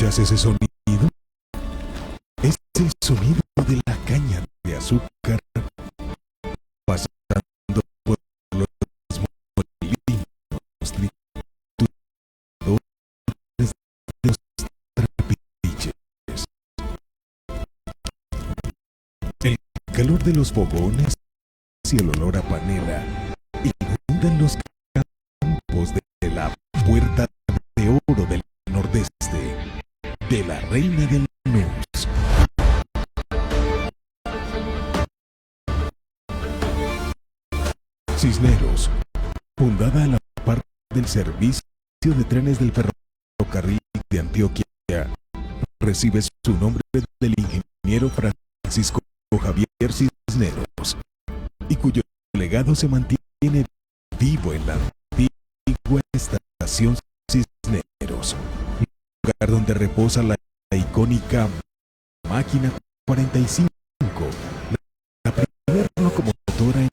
¿Escuchas ese sonido? Es el sonido de la caña de azúcar pasando por los molinos trituradores de los trapiches. El calor de los fogones y el olor a panela inundan los campos de la Puerta de Oro del Nordeste, de la Reina del Lanús. Cisneros, fundada a la par del servicio de trenes del ferrocarril de Antioquia, recibe su nombre del ingeniero Francisco Javier Cisneros, y cuyo legado se mantiene vivo en la antigua estación Cisneros, lugar donde reposa la icónica máquina 45, la primera locomotora en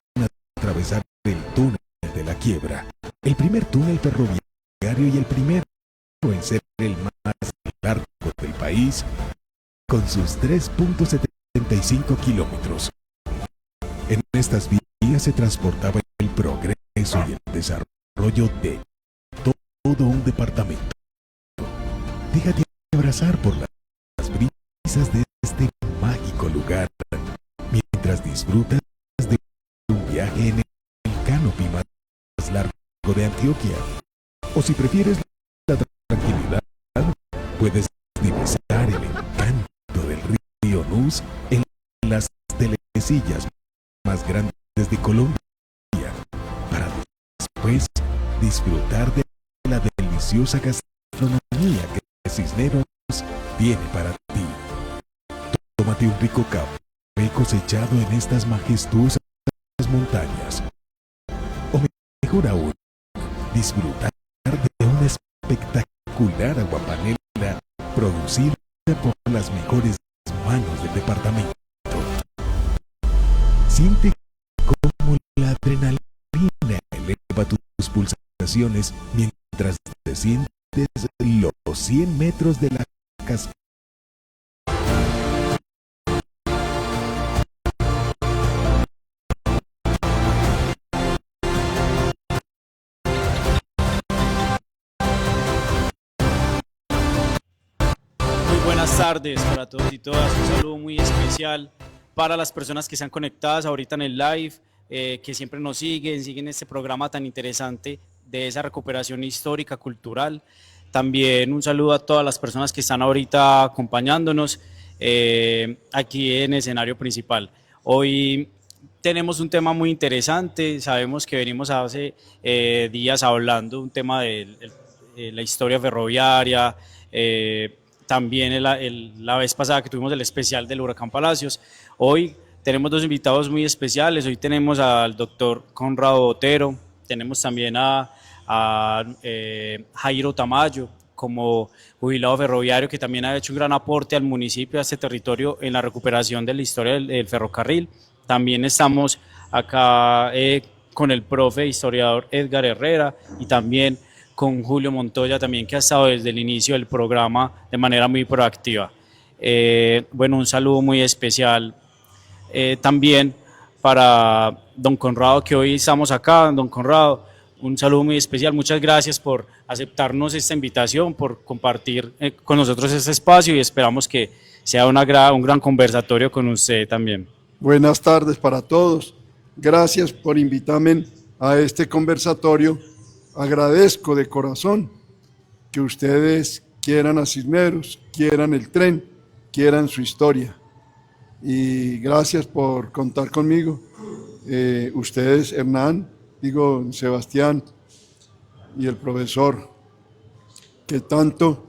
atravesar el túnel de la Quiebra, el primer túnel ferroviario y el primero en ser el más largo del país, con sus 3.75 kilómetros. En estas vías se transportaba el progreso y el desarrollo de todo un departamento. Déjate abrazar por las brisas de este mágico lugar mientras disfrutas de un viaje en el canopy más largo de Antioquia. O si prefieres la tranquilidad, puedes divisar el encanto del río Nus en las telesillas más grandes de Colombia, para después disfrutar de la deliciosa gastronomía que Cisneros tiene para ti. Tómate un rico café cosechado en estas majestuosas montañas, o mejor aún, disfrutar de una espectacular aguapanela producida por las mejores manos del departamento. Siente cómo la adrenalina eleva tus pulsaciones mientras desciendes los 100 metros de la cascada. Muy buenas tardes para todos y todas, un saludo muy especial para las personas que están conectadas ahorita en el live, que siempre nos siguen este programa tan interesante de esa recuperación histórica, cultural. También un saludo a todas las personas que están ahorita acompañándonos aquí en el escenario principal. Hoy tenemos un tema muy interesante, sabemos que venimos hace días hablando un tema de la historia ferroviaria, también la vez pasada que tuvimos el especial del Huracán Palacios. Hoy tenemos dos invitados muy especiales. Hoy tenemos al doctor Conrado Botero, tenemos también a Jairo Tamayo como jubilado ferroviario, que también ha hecho un gran aporte al municipio, a este territorio, en la recuperación de la historia del ferrocarril. También estamos acá con el profe historiador Edgar Herrera y también con Julio Montoya, también, que ha estado desde el inicio del programa de manera muy proactiva. Bueno, un saludo muy especial también para don Conrado, que hoy estamos acá. Don Conrado, un saludo muy especial, muchas gracias por aceptarnos esta invitación, por compartir con nosotros este espacio, y esperamos que sea un gran conversatorio con usted también. Buenas tardes para todos, gracias por invitarme a este conversatorio. Agradezco de corazón que ustedes quieran a Cisneros, quieran el tren, quieran su historia, y gracias por contar conmigo. Ustedes, Sebastián y el profesor, que tanto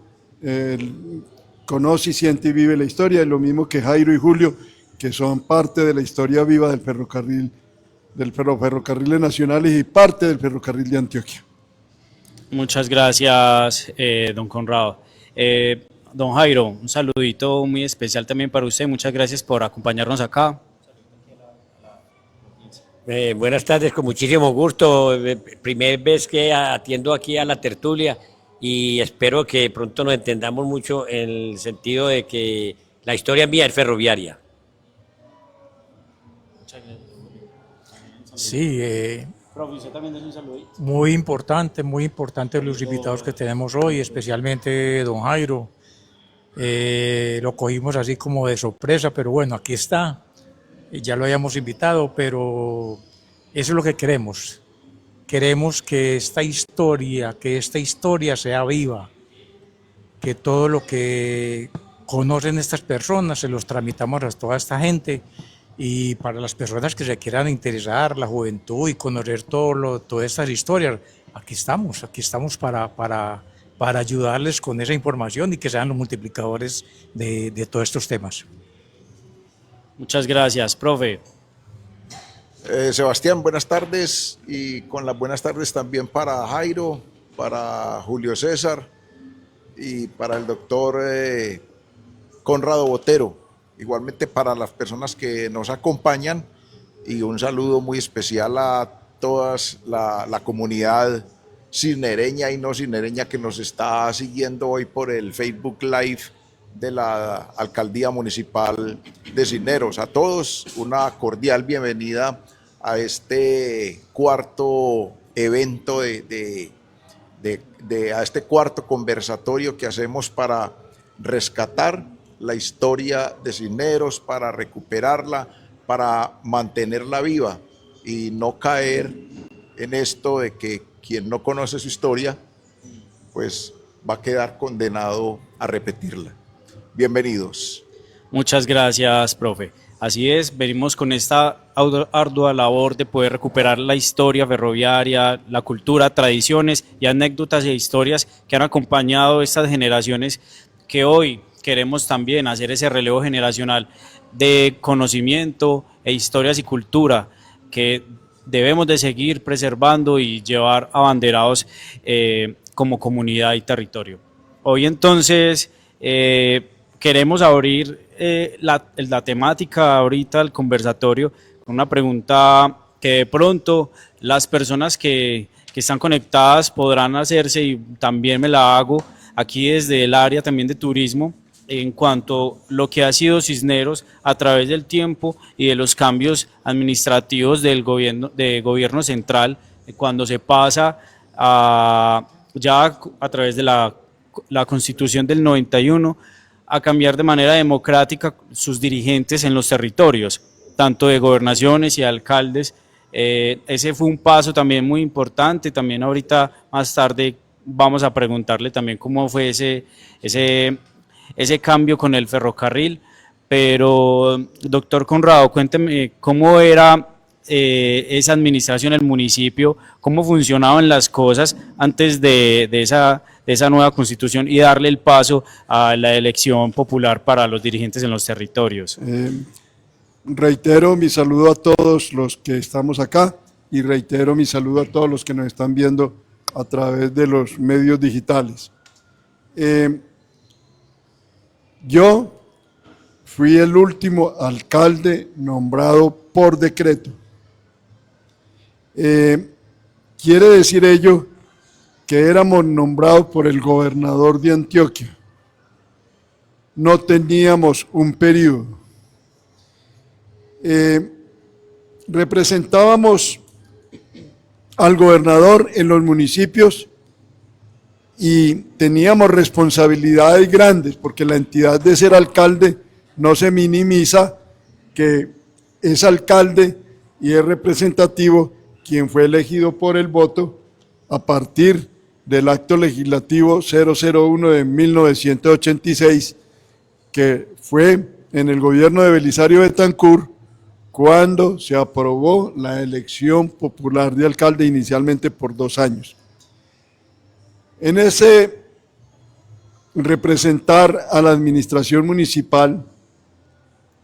conoce y siente y vive la historia, y lo mismo que Jairo y Julio, que son parte de la historia viva del ferrocarril, del ferrocarriles nacionales y parte del ferrocarril de Antioquia. Muchas gracias, don Conrado. Don Jairo, un saludito muy especial también para usted. Muchas gracias por acompañarnos acá. Buenas tardes, con muchísimo gusto. Primera vez que atiendo aquí a la tertulia y espero que pronto nos entendamos mucho en el sentido de que la historia mía es ferroviaria. Sí, Profe, usted también tiene un saludito. muy importante los invitados que tenemos hoy, especialmente don Jairo. Lo cogimos así como de sorpresa, pero bueno, aquí está. Ya lo habíamos invitado, pero eso es lo que queremos. Queremos que esta historia sea viva, que todo lo que conocen estas personas se los tramitamos a toda esta gente, y para las personas que se quieran interesar, la juventud, y conocer todas estas historias, aquí estamos para ayudarles con esa información y que sean los multiplicadores de todos estos temas. Muchas gracias, profe. Sebastián, buenas tardes, y con las buenas tardes también para Jairo, para Julio César y para el doctor Conrado Botero, igualmente para las personas que nos acompañan, y un saludo muy especial a toda la comunidad cisnereña y no cisnereña que nos está siguiendo hoy por el Facebook Live de la Alcaldía Municipal de Cisneros. A todos una cordial bienvenida a este cuarto evento a este cuarto conversatorio que hacemos para rescatar la historia de Cisneros, para recuperarla, para mantenerla viva y no caer en esto de que quien no conoce su historia pues va a quedar condenado a repetirla. Bienvenidos. Muchas gracias, profe. Así es, venimos con esta ardua labor de poder recuperar la historia ferroviaria, la cultura, tradiciones y anécdotas e historias que han acompañado estas generaciones, que hoy queremos también hacer ese relevo generacional de conocimiento e historias y cultura que debemos de seguir preservando y llevar abanderados como comunidad y territorio. Hoy entonces queremos abrir la temática ahorita del conversatorio con una pregunta que de pronto las personas que están conectadas podrán hacerse, y también me la hago aquí desde el área también de turismo, en cuanto a lo que ha sido Cisneros a través del tiempo y de los cambios administrativos del gobierno central, cuando se pasa ya a través de la Constitución del 91 a cambiar de manera democrática sus dirigentes en los territorios, tanto de gobernaciones y alcaldes. Ese fue un paso también muy importante. También ahorita más tarde vamos a preguntarle también cómo fue ese cambio con el ferrocarril. Pero, doctor Conrado, cuénteme cómo era esa administración, el municipio, cómo funcionaban las cosas antes de esa nueva constitución y darle el paso a la elección popular para los dirigentes en los territorios. Reitero mi saludo a todos los que estamos acá, y reitero mi saludo a todos los que nos están viendo a través de los medios digitales. Yo fui el último alcalde nombrado por decreto. Quiere decir ello que éramos nombrados por el gobernador de Antioquia. No teníamos un periodo. Representábamos al gobernador en los municipios y teníamos responsabilidades grandes, porque la entidad de ser alcalde no se minimiza, que es alcalde y es representativo quien fue elegido por el voto a partir del acto legislativo 001 de 1986, que fue en el gobierno de Belisario Betancur, cuando se aprobó la elección popular de alcalde inicialmente por 2 años. En ese representar a la administración municipal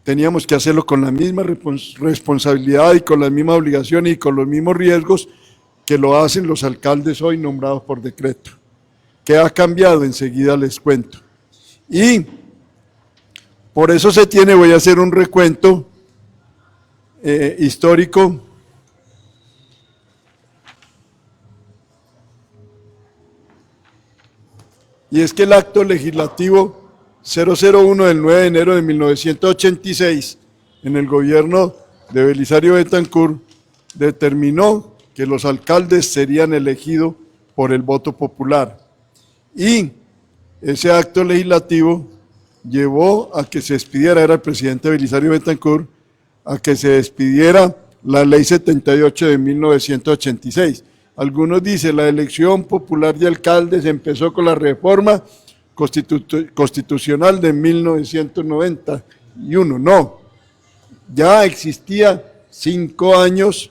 teníamos que hacerlo con la misma responsabilidad y con las mismas obligaciones y con los mismos riesgos que lo hacen los alcaldes hoy nombrados por decreto. ¿Qué ha cambiado? Enseguida les cuento. Y por eso se tiene, voy a hacer un recuento histórico. y es que el acto legislativo 001 del 9 de enero de 1986, en el gobierno de Belisario Betancur, determinó que los alcaldes serían elegidos por el voto popular. Y ese acto legislativo llevó a que se despidiera, era el presidente Belisario Betancur, a que se despidiera la ley 78 de 1986. Algunos dicen la elección popular de alcaldes empezó con la reforma constitucional de 1991. No, ya existía 5 años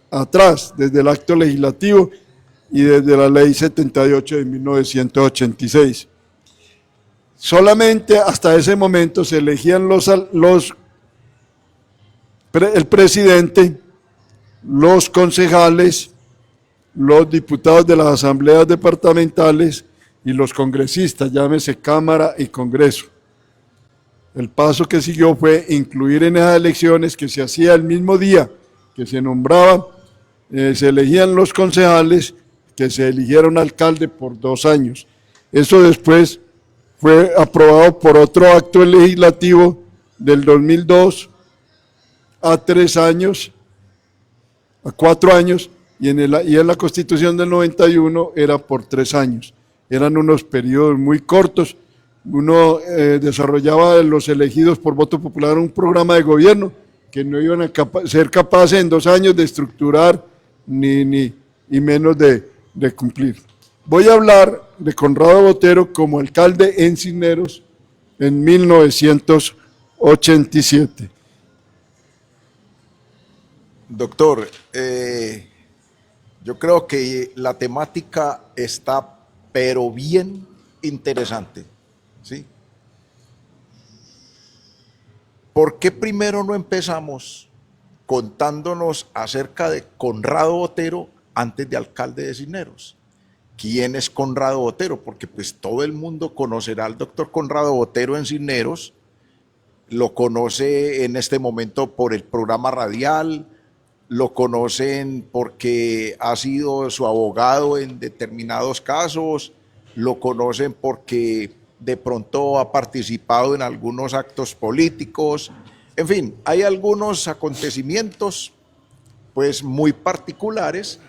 atrás, desde el acto legislativo y desde la ley 78 de 1986. Solamente hasta ese momento se elegían el presidente, los concejales, los diputados de las asambleas departamentales y los congresistas, llámese Cámara y Congreso. El paso que siguió fue incluir en esas elecciones, que se hacía el mismo día que se nombraba, se elegían los concejales, que se eligiera un alcalde por 2 años. Eso después fue aprobado por otro acto legislativo del 2002 a 3 años, a 4 años, y en la Constitución del 91 era por 3 años. Eran unos periodos muy cortos. Uno desarrollaba los elegidos por voto popular un programa de gobierno que no iban a ser capaces en 2 años de estructurar ni menos de cumplir. Voy a hablar de Conrado Botero como alcalde en Cisneros en 1987. Doctor, yo creo que la temática está pero bien interesante, ¿sí? ¿Por qué primero no empezamos contándonos acerca de Conrado Botero antes de alcalde de Cisneros? ¿Quién es Conrado Botero? Porque pues todo el mundo conocerá al doctor Conrado Botero en Cisneros, lo conoce en este momento por el programa radial, lo conocen porque ha sido su abogado en determinados casos, lo conocen porque de pronto ha participado en algunos actos políticos, en fin, hay algunos acontecimientos pues muy particulares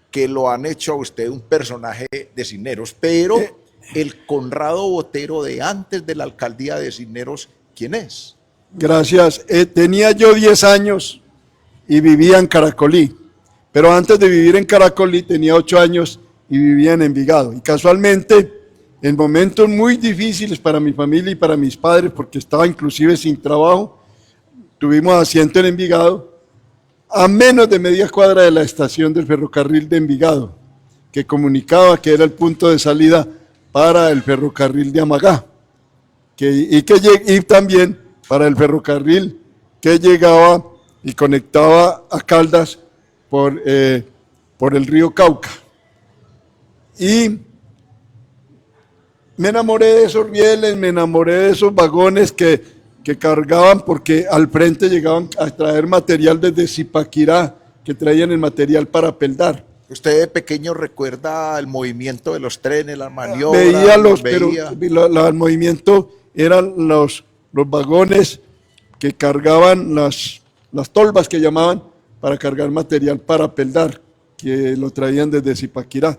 que lo han hecho a usted un personaje de Cisneros, pero el Conrado Botero de antes de la alcaldía de Cisneros, ¿quién es? Gracias. Tenía yo 10 años y vivía en Caracolí, pero antes de vivir en Caracolí tenía 8 años y vivía en Envigado. Y casualmente, en momentos muy difíciles para mi familia y para mis padres, porque estaba inclusive sin trabajo, tuvimos asiento en Envigado, a menos de media cuadra de la estación del ferrocarril de Envigado, que comunicaba que era el punto de salida para el ferrocarril de Amagá, y también para el ferrocarril que llegaba y conectaba a Caldas por el río Cauca. Y me enamoré de esos rieles, me enamoré de esos vagones que cargaban, porque al frente llegaban a traer material desde Zipaquirá, que traían el material para peldar. ¿Usted de pequeño recuerda el movimiento de los trenes, las maniobras? Pero el movimiento eran los vagones que cargaban las tolvas que llamaban, para cargar material para peldar, que lo traían desde Zipaquirá.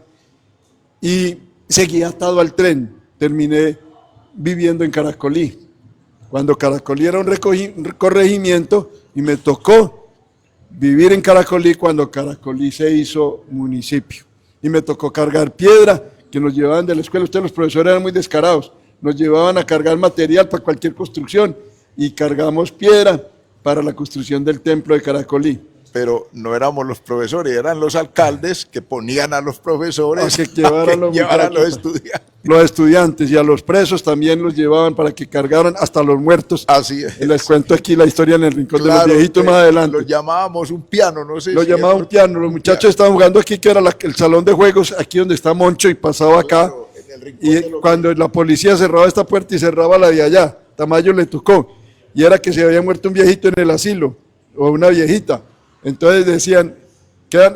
Y seguía atado al tren, terminé viviendo en Caracolí, cuando Caracolí era un corregimiento, y me tocó vivir en Caracolí cuando Caracolí se hizo municipio. Y me tocó cargar piedra, que nos llevaban de la escuela. Ustedes los profesores eran muy descarados, nos llevaban a cargar material para cualquier construcción, y cargamos piedra para la construcción del templo de Caracolí. Pero no éramos los profesores, eran los alcaldes que ponían a los profesores a que llevaran los estudiantes. Los estudiantes, y a los presos también los llevaban para que cargaran, hasta los muertos. Así es. Y les cuento aquí la historia en el rincón de los viejitos más adelante. Lo llamábamos un piano, no sé. Lo llamaban un piano. Los muchachos estaban jugando aquí, que era el salón de juegos, aquí donde está Moncho, y pasaba acá. Y cuando la policía cerraba esta puerta y cerraba la de allá, Tamayo le tocó, y era que se había muerto un viejito en el asilo, o una viejita. Entonces decían,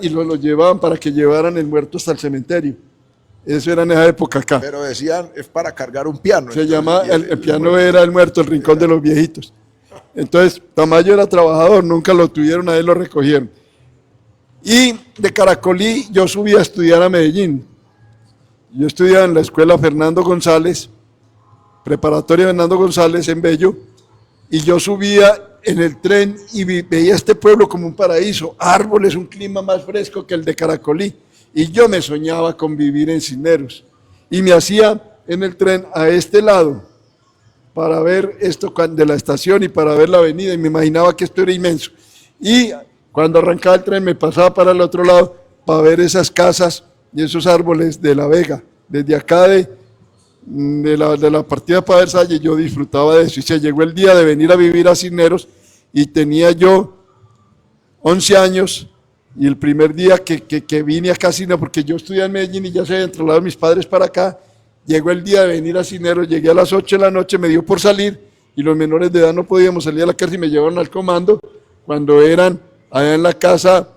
y los llevaban para que llevaran el muerto hasta el cementerio. Eso era en esa época acá. Pero decían, es para cargar un piano. Se Entonces, llama, y el piano era el muerto, el rincón de los viejitos. Entonces, Tamayo era trabajador, nunca lo tuvieron, a él lo recogieron. Y de Caracolí yo subí a estudiar a Medellín. Yo estudiaba en la escuela Fernando González, preparatoria Fernando González en Bello, y yo subía en el tren y veía este pueblo como un paraíso, árboles, un clima más fresco que el de Caracolí. Y yo me soñaba con vivir en Cisneros. Y me hacía en el tren a este lado para ver esto de la estación y para ver la avenida. Y me imaginaba que esto era inmenso. Y cuando arrancaba el tren me pasaba para el otro lado para ver esas casas y esos árboles de La Vega. Desde acá de la partida para Versalles yo disfrutaba de eso. Y se llegó el día de venir a vivir a Cisneros y tenía yo 11 años. Y el primer día que vine acá a Cisneros, porque yo estudié en Medellín y ya se habían trasladado mis padres para acá, llegó el día de venir a Cisneros, llegué a las 8 de la noche, me dio por salir, y los menores de edad no podíamos salir a la cárcel y me llevaron al comando, cuando eran allá en la casa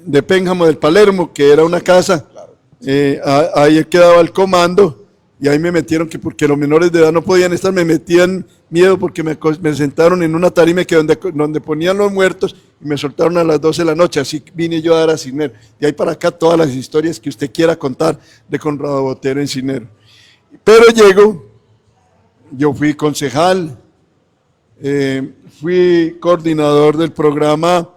de Pénjamo del Palermo, que era una casa, ahí quedaba el comando, y ahí me metieron, que porque los menores de edad no podían estar, me metían miedo porque me sentaron en una tarima que donde ponían los muertos y me soltaron a las 12 de la noche, así vine yo a dar a Cisneros. De ahí para acá todas las historias que usted quiera contar de Conrado Botero en Cisneros. Pero llego, yo fui concejal, fui coordinador del programa.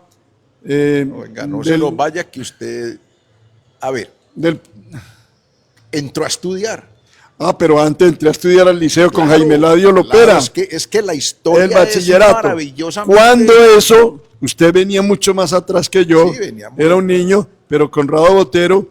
No, venga, no se lo vaya que usted, a ver, entró a estudiar. Pero antes entré a estudiar al liceo con Claro, Jaime Eladio Lopera. claro, es que la historia el bachillerato. es maravillosamente... Cuando eso, usted venía mucho más atrás que yo, Sí, venía muy era un niño, pero Conrado Botero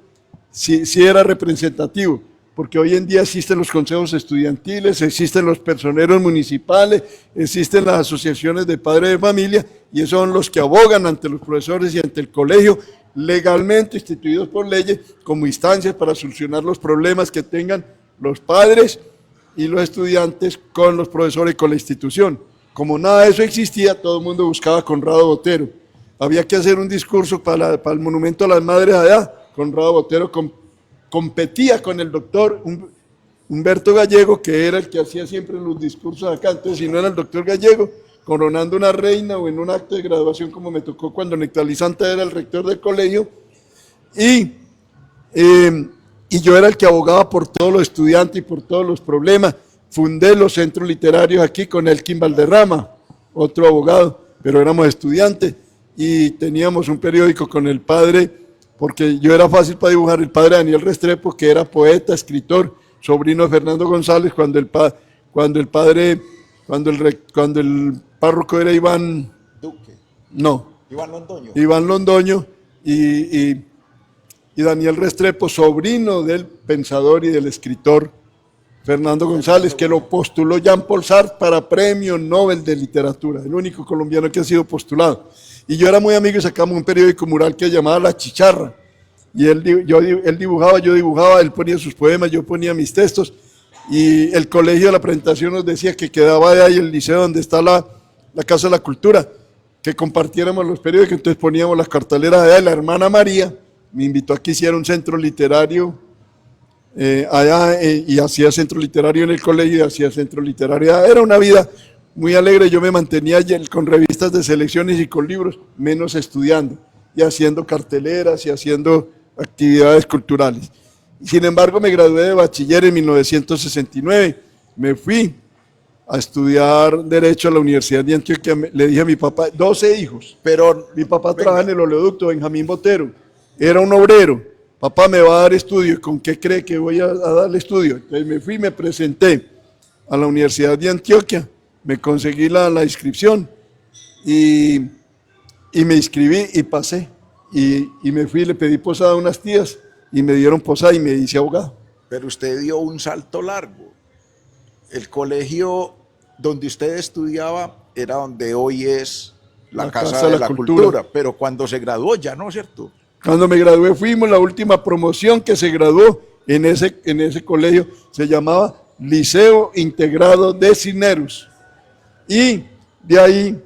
sí era representativo, porque hoy en día existen los consejos estudiantiles, existen los personeros municipales, existen las asociaciones de padres de familia, y esos son los que abogan ante los profesores y ante el colegio, legalmente instituidos por leyes, como instancias para solucionar los problemas que tengan los padres y los estudiantes con los profesores y con la institución. Como nada de eso existía, todo el mundo buscaba a Conrado Botero. Había que hacer un discurso para el monumento a las madres allá. Conrado Botero competía con el doctor Humberto Gallego, que era el que hacía siempre los discursos acá. Entonces, si no era el doctor Gallego, coronando una reina o en un acto de graduación, como me tocó cuando Nectalí Santa era el rector del colegio, y yo era el que abogaba por todos los estudiantes y por todos los problemas. Fundé los centros literarios aquí con Elkin Valderrama, otro abogado, pero éramos estudiantes y teníamos un periódico con el padre, porque yo era fácil para dibujar, el padre Daniel Restrepo, que era poeta, escritor, sobrino de Fernando González, cuando el párroco era Iván Duque. No. Iván Londoño. Iván Londoño y Daniel Restrepo, sobrino del pensador y del escritor Fernando González, que lo postuló Jean-Paul Sartre para Premio Nobel de Literatura, el único colombiano que ha sido postulado. Y yo era muy amigo y sacamos un periódico mural que llamaba La Chicharra. Y él dibujaba, yo dibujaba, él ponía sus poemas, yo ponía mis textos. Y el colegio de la presentación nos decía que quedaba de ahí el liceo donde está la Casa de la Cultura, que compartiéramos los periódicos, entonces poníamos las carteleras allá. La hermana María me invitó a que hiciera un centro literario allá y hacía centro literario en el colegio y hacía centro literario allá. Era una vida muy alegre, yo me mantenía con revistas de selecciones y con libros, menos estudiando y haciendo carteleras y haciendo actividades culturales. Sin embargo, me gradué de bachiller en 1969, me fui a estudiar Derecho a la Universidad de Antioquia, le dije a mi papá, 12 hijos, pero mi papá trabaja en el oleoducto Benjamín Botero, era un obrero, papá me va a dar estudio, ¿y con qué cree que voy a darle estudio? Entonces me fui, me presenté a la Universidad de Antioquia, me conseguí la inscripción y me inscribí y pasé, y me fui, le pedí posada a unas tías, y me dieron posada y me hice abogado. Pero usted dio un salto largo. El colegio donde usted estudiaba era donde hoy es la Casa de la Cultura, pero cuando se graduó ya no, ¿cierto? Cuando me gradué fuimos la última promoción que se graduó en ese colegio, se llamaba Liceo Integrado de Cisneros. Y de ahí,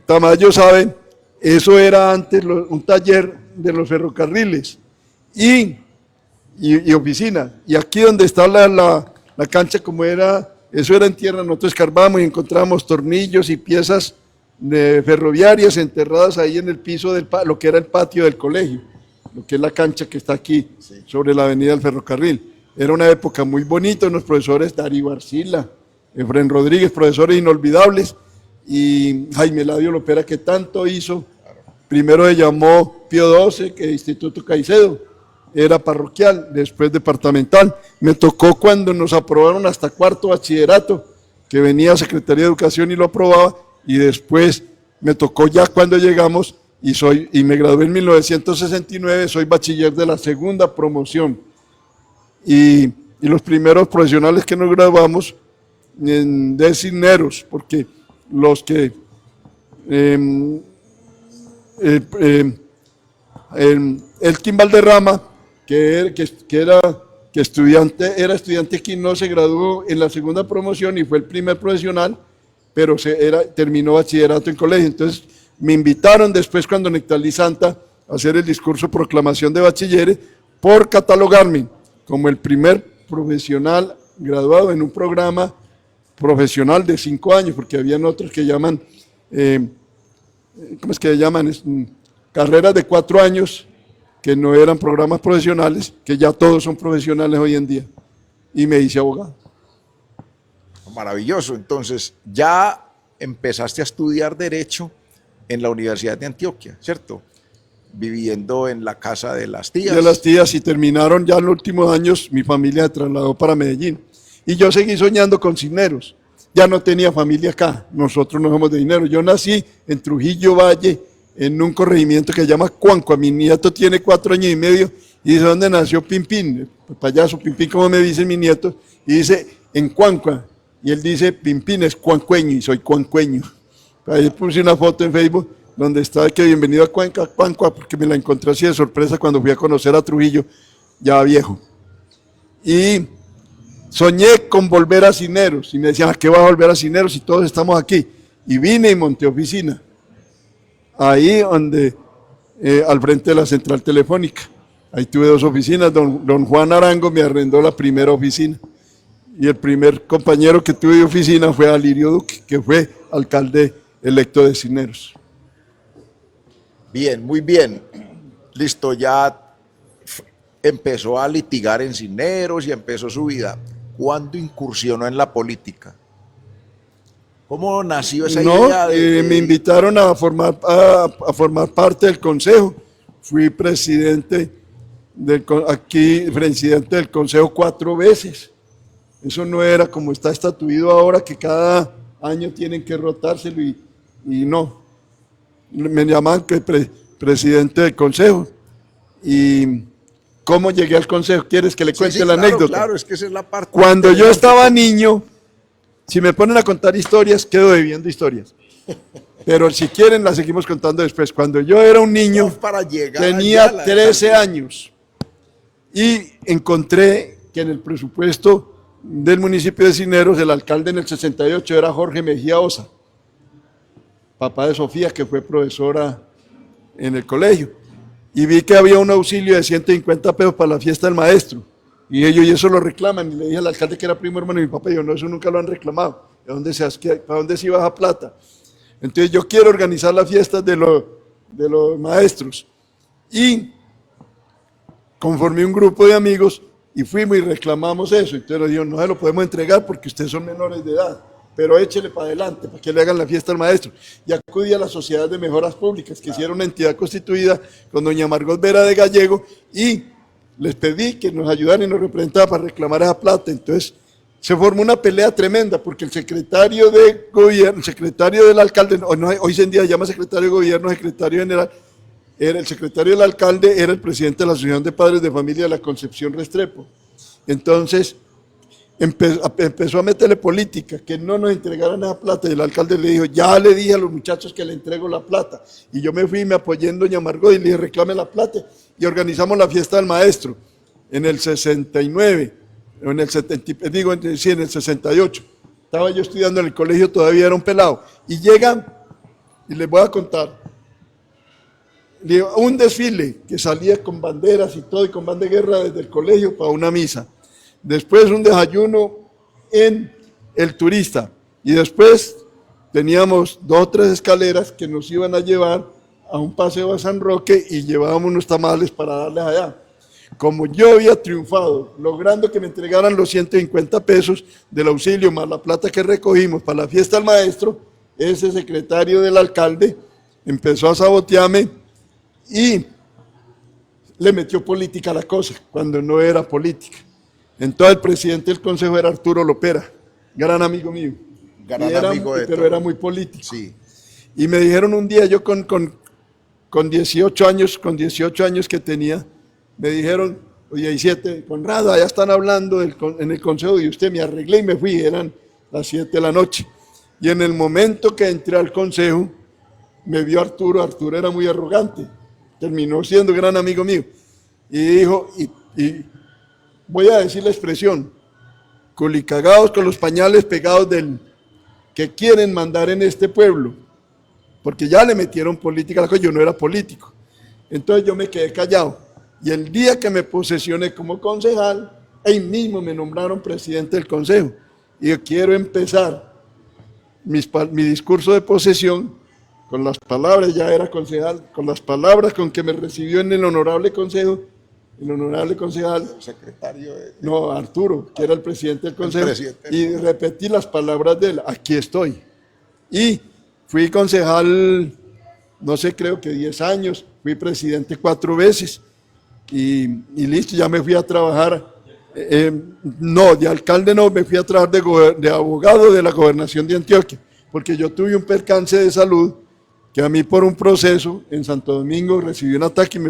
Tamayo sabe, eso era antes un taller de los ferrocarriles y oficina. Y aquí donde está la cancha, como era, eso era en tierra, nosotros escarbamos y encontramos tornillos y piezas ferroviarias enterradas ahí en el piso de lo que era el patio del colegio, lo que es la cancha que está aquí, sobre la avenida del ferrocarril. Era una época muy bonita, unos profesores, Darío Arcila, Efren Rodríguez, profesores inolvidables, y Jaime Eladio Lopera, que tanto hizo. Primero se llamó Pío XII, que Instituto Caicedo, era parroquial, después departamental. Me tocó cuando nos aprobaron hasta cuarto bachillerato, que venía Secretaría de Educación y lo aprobaba, y después me tocó ya cuando llegamos, y me gradué en 1969, soy bachiller de la segunda promoción. Y los primeros profesionales que nos graduamos de Cisneros, porque los que Elkin Valderrama, era estudiante aquí, no se graduó en la segunda promoción y fue el primer profesional, pero terminó bachillerato en colegio. Entonces me invitaron después, cuando Nectalí Santa, a hacer el discurso proclamación de bachilleres, por catalogarme como el primer profesional graduado en un programa profesional de 5 años, porque habían otros que llaman, ¿cómo es que llaman? Carreras de 4 años, que no eran programas profesionales, que ya todos son profesionales hoy en día, y me hice abogado. Maravilloso. Entonces, ya empezaste a estudiar Derecho en la Universidad de Antioquia, ¿cierto? Viviendo en la casa de las tías. De las tías, y terminaron ya en los últimos años, mi familia se trasladó para Medellín. Y yo seguí soñando con Cisneros. Ya no tenía familia acá, nosotros no somos de Cisneros. Yo nací en Trujillo Valle, en un corregimiento que se llama Cuancua. Mi nieto tiene 4 años y medio, y dice, ¿dónde nació Pimpín? El payaso Pimpín, como me dice mi nieto, y dice, en Cuancua. Y él dice, Pimpín es cuancueño, y soy cuancueño. Ahí puse una foto en Facebook, donde está que bienvenido a Cuancua, porque me la encontré así de sorpresa cuando fui a conocer a Trujillo, ya viejo. Y soñé con volver a Cisneros, y me decían, ¿a qué vas a volver a Cisneros si todos estamos aquí? Y vine y monté oficina, ahí donde, al frente de la central telefónica. Ahí tuve 2 oficinas, don Juan Arango me arrendó la primera oficina, y el primer compañero que tuve de oficina fue Alirio Duque, que fue alcalde electo de Cisneros. Bien, muy bien. Listo, ya empezó a litigar en Cisneros y empezó su vida. ¿Cuándo incursionó en la política? ¿Cómo nació esa idea? Me invitaron a formar parte del consejo. Fui presidente presidente del consejo 4 veces. Eso no era como está estatuido ahora, que cada año tienen que rotárselo, y no. Me llaman presidente del consejo. ¿Y cómo llegué al consejo? ¿Quieres que le cuente la anécdota? Claro, es que esa es la parte. Cuando yo estaba niño, si me ponen a contar historias, quedo debiendo historias. Pero si quieren, las seguimos contando después. Cuando yo era un niño, tenía 13 años, y encontré que en el presupuesto del municipio de Cisneros, el alcalde en el 68 era Jorge Mejía Osa, papá de Sofía, que fue profesora en el colegio, y vi que había un auxilio de 150 pesos para la fiesta del maestro, y ellos eso lo reclaman, y le dije al alcalde, que era primo hermano de mi papá, y yo, no, eso nunca lo han reclamado, ¿para dónde se iba esa plata? Entonces yo quiero organizar las fiestas de los maestros, y conformé un grupo de amigos, y fuimos y reclamamos eso. Entonces nos dijeron, no se lo podemos entregar porque ustedes son menores de edad, pero échele para adelante, para que le hagan la fiesta al maestro. Y acudí a la Sociedad de Mejoras Públicas, que hicieron una entidad constituida con doña Margot Vera de Gallego, y les pedí que nos ayudaran y nos representaran para reclamar esa plata. Entonces se formó una pelea tremenda, porque el secretario de gobierno, el secretario del alcalde, hoy en día se llama secretario de gobierno, secretario general, era el secretario del alcalde, era el presidente de la Asociación de Padres de Familia de la Concepción Restrepo. Entonces empezó a meterle política, que no nos entregaran esa plata, y el alcalde le dijo, ya le dije a los muchachos que le entrego la plata, y yo me fui y me apoyé en doña Margot y le dije, reclame la plata, y organizamos la fiesta del maestro en el 69, en el 68, estaba yo estudiando en el colegio, todavía era un pelado, y llegan, y les voy a contar, un desfile que salía con banderas y todo, y con banda de guerra desde el colegio para una misa. Después un desayuno en El Turista. Y después teníamos 2 o 3 escaleras que nos iban a llevar a un paseo a San Roque y llevábamos unos tamales para darles allá. Como yo había triunfado, logrando que me entregaran los 150 pesos del auxilio más la plata que recogimos para la fiesta del maestro, ese secretario del alcalde empezó a sabotearme y le metió política a la cosa, cuando no era política. Entonces el presidente del consejo era Arturo Lopera, gran amigo mío. Pero era muy político. Sí. Y me dijeron un día, yo con 18 años, que tenía, me dijeron, oye, 17, Conrado, allá están hablando en el consejo, y usted, me arreglé y me fui, eran las 7 de la noche. Y en el momento que entré al consejo, me vio Arturo era muy arrogante, terminó siendo gran amigo mío, y dijo, y voy a decir la expresión, culicagados con los pañales pegados que quieren mandar en este pueblo, porque ya le metieron política a la cosa, yo no era político. Entonces yo me quedé callado, y el día que me posesioné como concejal, ahí mismo me nombraron presidente del consejo, y yo quiero empezar mi discurso de posesión con las palabras, ya era concejal, con las palabras con que me recibió en el honorable consejo, el honorable concejal, Secretario no, Arturo, que era el presidente del consejo, y repetí las palabras de él, aquí estoy. Y fui concejal, no sé, creo que 10 años, fui presidente 4 veces, y listo, ya me fui a trabajar, no, de alcalde no, me fui a trabajar de abogado de la gobernación de Antioquia, porque yo tuve un percance de salud, que a mí por un proceso en Santo Domingo recibí un ataque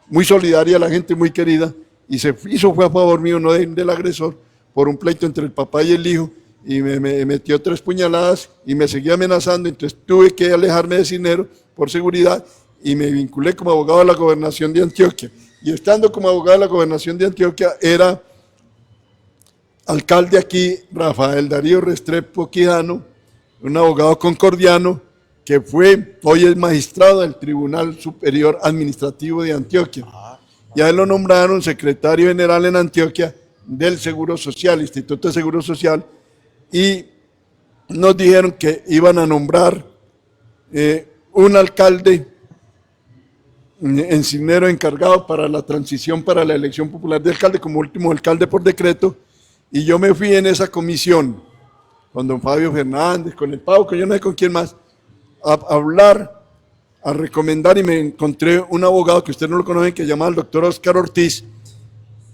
muy solidaria, la gente muy querida, y se hizo, fue a favor mío, no del agresor, por un pleito entre el papá y el hijo, y me metió 3 puñaladas y me seguía amenazando, entonces tuve que alejarme de Cisneros por seguridad y me vinculé como abogado de la gobernación de Antioquia. Y estando como abogado de la gobernación de Antioquia, era alcalde aquí Rafael Darío Restrepo Quijano, un abogado concordiano, que hoy es magistrado del Tribunal Superior Administrativo de Antioquia. Y a él lo nombraron secretario general en Antioquia del Seguro Social, Instituto de Seguro Social, y nos dijeron que iban a nombrar un alcalde en Cisneros encargado para la transición para la elección popular de alcalde, como último alcalde por decreto, y yo me fui en esa comisión con don Fabio Fernández, con el Pau, que yo no sé con quién más, a hablar, a recomendar, y me encontré un abogado que usted no lo conoce, que se llama el doctor Oscar Ortiz,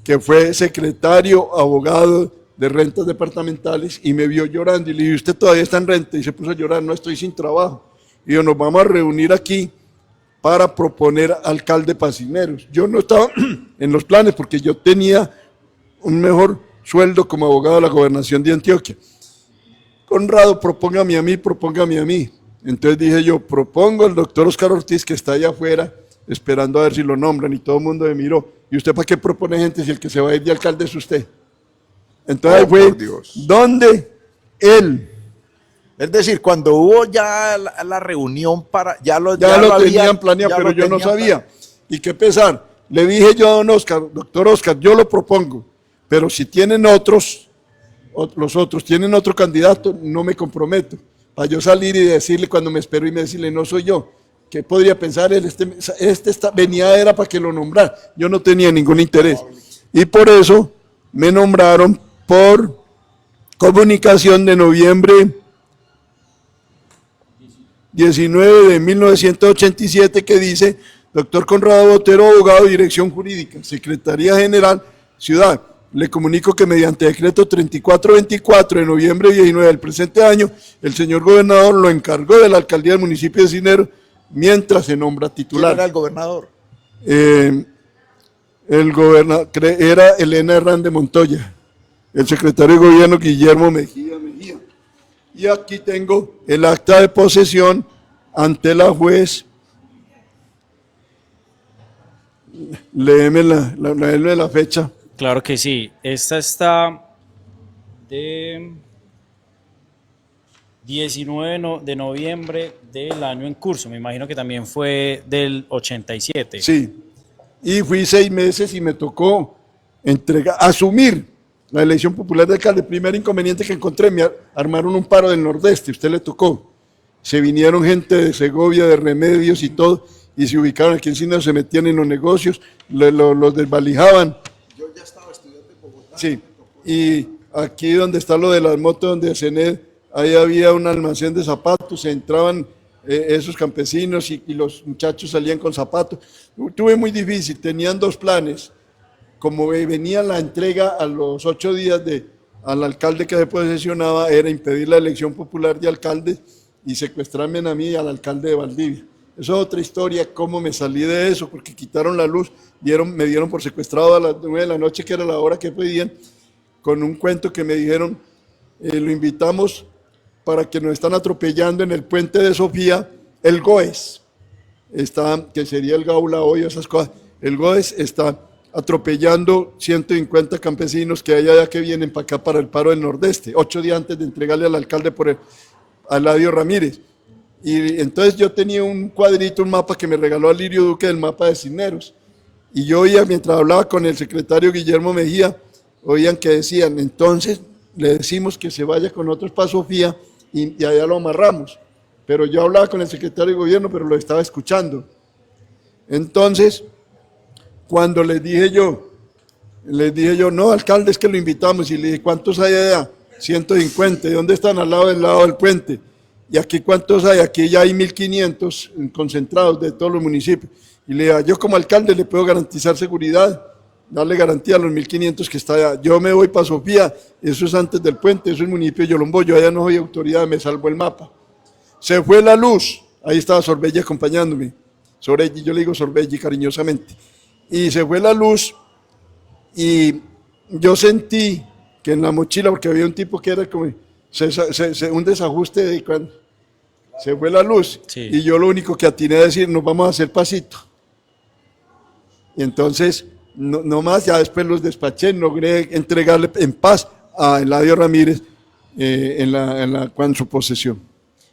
que fue secretario, abogado de rentas departamentales, y me vio llorando, y le dije, ¿usted todavía está en renta? Y se puso a llorar, no, estoy sin trabajo. Y yo, nos vamos a reunir aquí para proponer alcalde para Cisneros. Yo no estaba en los planes porque yo tenía un mejor sueldo como abogado de la gobernación de Antioquia. Conrado, propóngame a mí. Entonces dije yo, propongo al doctor Oscar Ortiz, que está allá afuera, esperando a ver si lo nombran, y todo el mundo me miró. ¿Y usted para qué propone gente si el que se va a ir de alcalde es usted? Entonces fue donde él... Es decir, cuando hubo ya la reunión para... Ya lo tenían planeado, pero yo no sabía. Y qué pesar. Le dije yo a don Oscar, doctor Oscar, yo lo propongo, pero si tienen los otros tienen otro candidato, no me comprometo. Para yo salir y decirle, cuando me espero, y me decirle, no soy yo. ¿Qué podría pensar él? Venía era para que lo nombrara. Yo no tenía ningún interés. Y por eso me nombraron por comunicación de noviembre 19 de 1987, que dice, doctor Conrado Botero, abogado, dirección jurídica, Secretaría General, Ciudad. Le comunico que mediante decreto 3424 de noviembre 19 del presente año, el señor gobernador lo encargó de la alcaldía del municipio de Cisneros mientras se nombra titular. ¿Quién era el gobernador? El gobernador era Elena Hernández Montoya, el secretario de gobierno Guillermo Mejía. Y aquí tengo el acta de posesión ante la juez. Léeme la fecha. Claro que sí. Esta está de 19 de noviembre del año en curso. Me imagino que también fue del 87. Sí, y fui 6 meses y me tocó asumir la elección popular de alcalde. El primer inconveniente que encontré, me armaron un paro del Nordeste, usted le tocó. Se vinieron gente de Segovia, de Remedios y todo, y se ubicaron aquí en Cisneros, se metían en los negocios, los desvalijaban. Yo ya estaba estudiando en Bogotá. Sí, y aquí donde está lo de las motos, donde CENED, ahí había un almacén de zapatos, se entraban esos campesinos y los muchachos salían con zapatos. Tuve muy difícil, tenían 2 planes. Como venía la entrega a los 8 días al alcalde que se posesionaba, era impedir la elección popular de alcalde y secuestrarme a mí y al alcalde de Valdivia. Eso es otra historia, cómo me salí de eso, porque quitaron la luz, me dieron por secuestrado a las 9 de la noche, que era la hora que pedían, con un cuento que me dijeron, lo invitamos para que nos están atropellando en el puente de Sofía, el GOES, que sería el Gaula hoy, esas cosas, el GOES está atropellando 150 campesinos que hay allá que vienen para acá para el paro del Nordeste, 8 días antes de entregarle al alcalde a Eladio Ramírez. Y entonces yo tenía un cuadrito, un mapa que me regaló Alirio Duque, del mapa de Cisneros. Y yo oía, mientras hablaba con el secretario Guillermo Mejía, oían que decían, entonces le decimos que se vaya con otros para Sofía y allá lo amarramos. Pero yo hablaba con el secretario de gobierno, pero lo estaba escuchando. Entonces, cuando les dije yo, no, alcalde, es que lo invitamos, y le dije, ¿cuántos hay allá? 150, ¿de dónde están? Al lado del puente. ¿Y aquí cuántos hay? Aquí ya hay 1.500 concentrados de todos los municipios. Y le dije, yo como alcalde le puedo garantizar seguridad, darle garantía a los 1.500 que está allá. Yo me voy para Sofía, eso es antes del puente, eso es el municipio de Yolombó, yo allá no soy autoridad, me salvó el mapa. Se fue la luz, ahí estaba Sorbelli acompañándome, Sorbelli, yo le digo Sorbelli cariñosamente. Y se fue la luz y yo sentí que en la mochila, porque había un tipo que era como un desajuste de cuando se fue la luz, sí. Y yo lo único que atiné a decir, nos vamos a hacer pasito. Y entonces, no más, ya después los despaché, logré entregarle en paz a Eladio Ramírez en su posesión.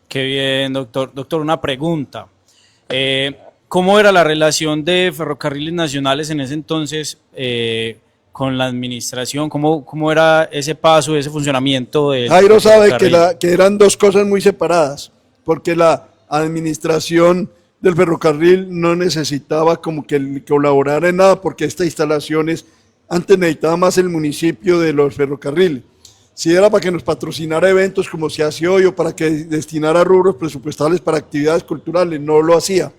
Qué bien, doctor. Doctor, una pregunta. ¿Cómo era la relación de Ferrocarriles Nacionales en ese entonces con la administración? ¿Cómo era ese paso, ese funcionamiento? Jairo sabe que eran 2 cosas muy separadas, porque la administración del ferrocarril no necesitaba como que colaborara en nada, porque estas instalaciones antes necesitaba más el municipio de los ferrocarriles. Si era para que nos patrocinara eventos como se hace hoy, o para que destinara rubros presupuestales para actividades culturales, no lo hacía.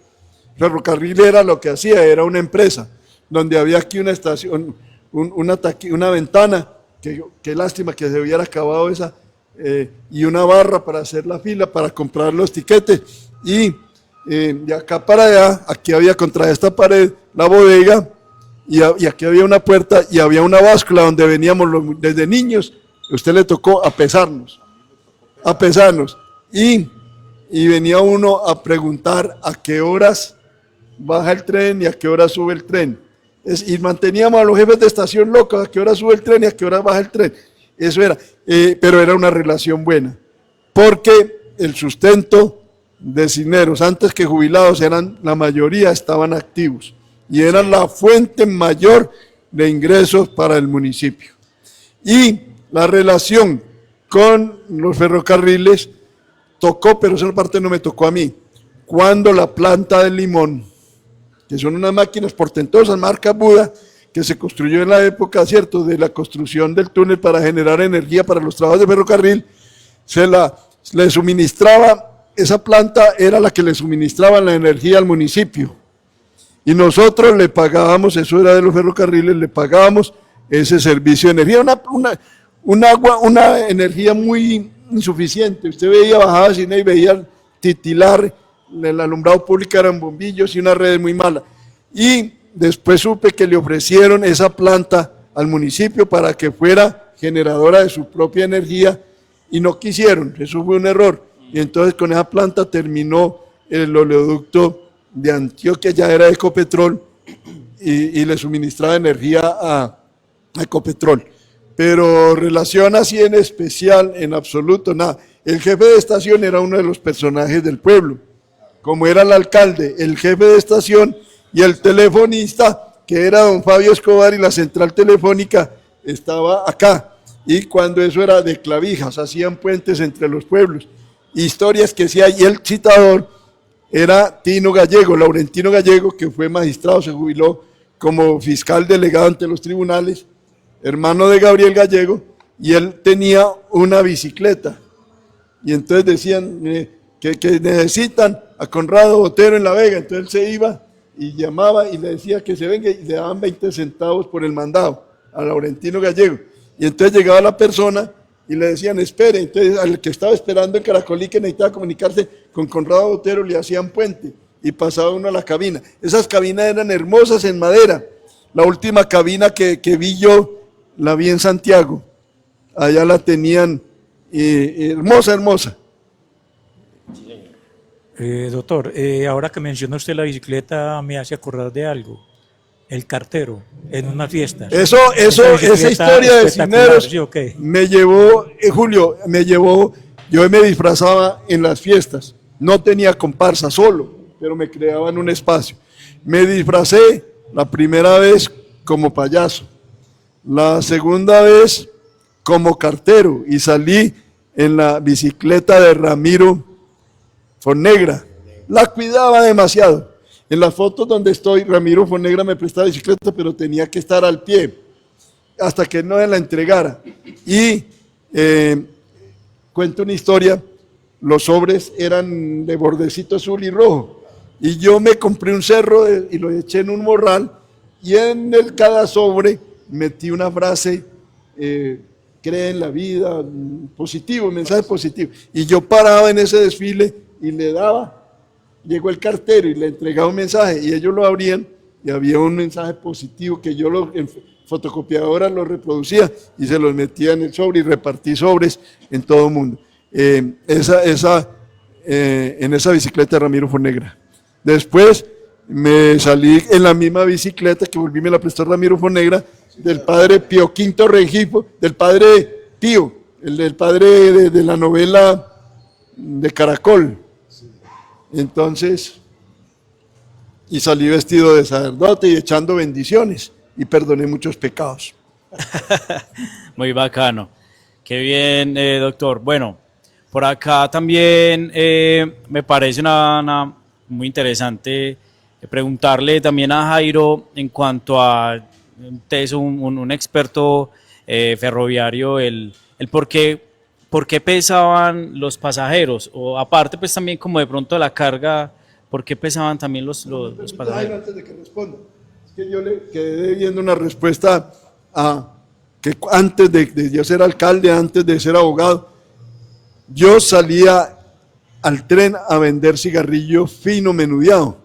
Ferrocarril era lo que hacía, era una empresa, donde había aquí una estación, una ventana, qué lástima que se hubiera acabado esa, y una barra para hacer la fila, para comprar los tiquetes, y de acá para allá, aquí había contra esta pared la bodega, y aquí había una puerta, y había una báscula donde veníamos desde niños. Usted le tocó a pesarnos, y venía uno a preguntar a qué horas baja el tren y a qué hora sube el tren. Y manteníamos a los jefes de estación locos, a qué hora sube el tren y a qué hora baja el tren. Eso era, pero era una relación buena, porque el sustento de Cisneros, antes que jubilados, la mayoría estaban activos y eran la fuente mayor de ingresos para el municipio. Y la relación con los ferrocarriles tocó, pero esa parte no me tocó a mí, cuando la planta del limón, que son unas máquinas portentosas, marca Buda, que se construyó en la época, ¿cierto?, de la construcción del túnel para generar energía para los trabajos de ferrocarril, le suministraba, esa planta era la que le suministraba la energía al municipio. Y nosotros le pagábamos, eso era de los ferrocarriles, le pagábamos ese servicio de energía, una energía muy insuficiente. Usted veía, bajaba cine y veía titilar, el alumbrado público eran bombillos y una red muy mala. Y después supe que le ofrecieron esa planta al municipio para que fuera generadora de su propia energía y no quisieron, eso fue un error. Y entonces con esa planta terminó el oleoducto de Antioquia, ya era Ecopetrol, y le suministraba energía a Ecopetrol. Pero relación así en especial, en absoluto, nada. El jefe de estación era uno de los personajes del pueblo, como era el alcalde, el jefe de estación y el telefonista, que era don Fabio Escobar, y la central telefónica estaba acá. Y cuando eso era de clavijas, hacían puentes entre los pueblos, historias que sí hay, y el citador era Tino Gallego, Laurentino Gallego, que fue magistrado, se jubiló como fiscal delegado ante los tribunales, hermano de Gabriel Gallego, y él tenía una bicicleta. Y entonces decían que necesitan a Conrado Botero en La Vega, entonces él se iba y llamaba y le decía que se venga y le daban 20 centavos por el mandado a Laurentino Gallego. Y entonces llegaba la persona y le decían, espere, entonces al que estaba esperando en Caracolí, que necesitaba comunicarse con Conrado Botero, le hacían puente y pasaba uno a la cabina. Esas cabinas eran hermosas en madera. La última cabina que vi yo, la vi en Santiago. Allá la tenían hermosa, hermosa. Doctor, ahora que menciona usted la bicicleta, me hace acordar de algo. El cartero, en una fiesta. Esa historia de Cisneros ¿sí, okay? me llevó, Julio, yo me disfrazaba en las fiestas. No tenía comparsa, solo, pero me creaban un espacio. Me disfracé la primera vez como payaso, la segunda vez como cartero, y salí en la bicicleta de Ramiro Fonnegra. La cuidaba demasiado. En las fotos donde estoy, Ramiro Fonnegra me prestaba bicicleta, pero tenía que estar al pie hasta que no me la entregara. Y cuento una historia, los sobres eran de bordecito azul y rojo, y yo me compré un cerro y lo eché en un morral, y en cada sobre metí una frase, cree en la vida, positivo, mensaje positivo, y yo paraba en ese desfile y le daba. Llegó el cartero y le entregaba un mensaje y ellos lo abrían y había un mensaje positivo que yo en fotocopiadora lo reproducía y se los metía en el sobre y repartí sobres en todo el mundo. En esa bicicleta de Ramiro Fonnegra. Después me salí en la misma bicicleta que volví, me la prestó Ramiro Fonnegra, del padre Pío V Rengifo, del padre Pío, el del padre de la novela de Caracol. Entonces, y salí vestido de sacerdote y echando bendiciones y perdoné muchos pecados. Muy bacano. Qué bien, doctor. Bueno, por acá también me parece una muy interesante preguntarle también a Jairo en cuanto a, usted es un experto ferroviario, el por qué pesaban los pasajeros, o aparte pues también como de pronto la carga, por qué pesaban también los pasajeros. Antes de que responda, es que yo le quedé viendo una respuesta a que antes de yo ser alcalde, antes de ser abogado, yo salía al tren a vender cigarrillo fino menudeado.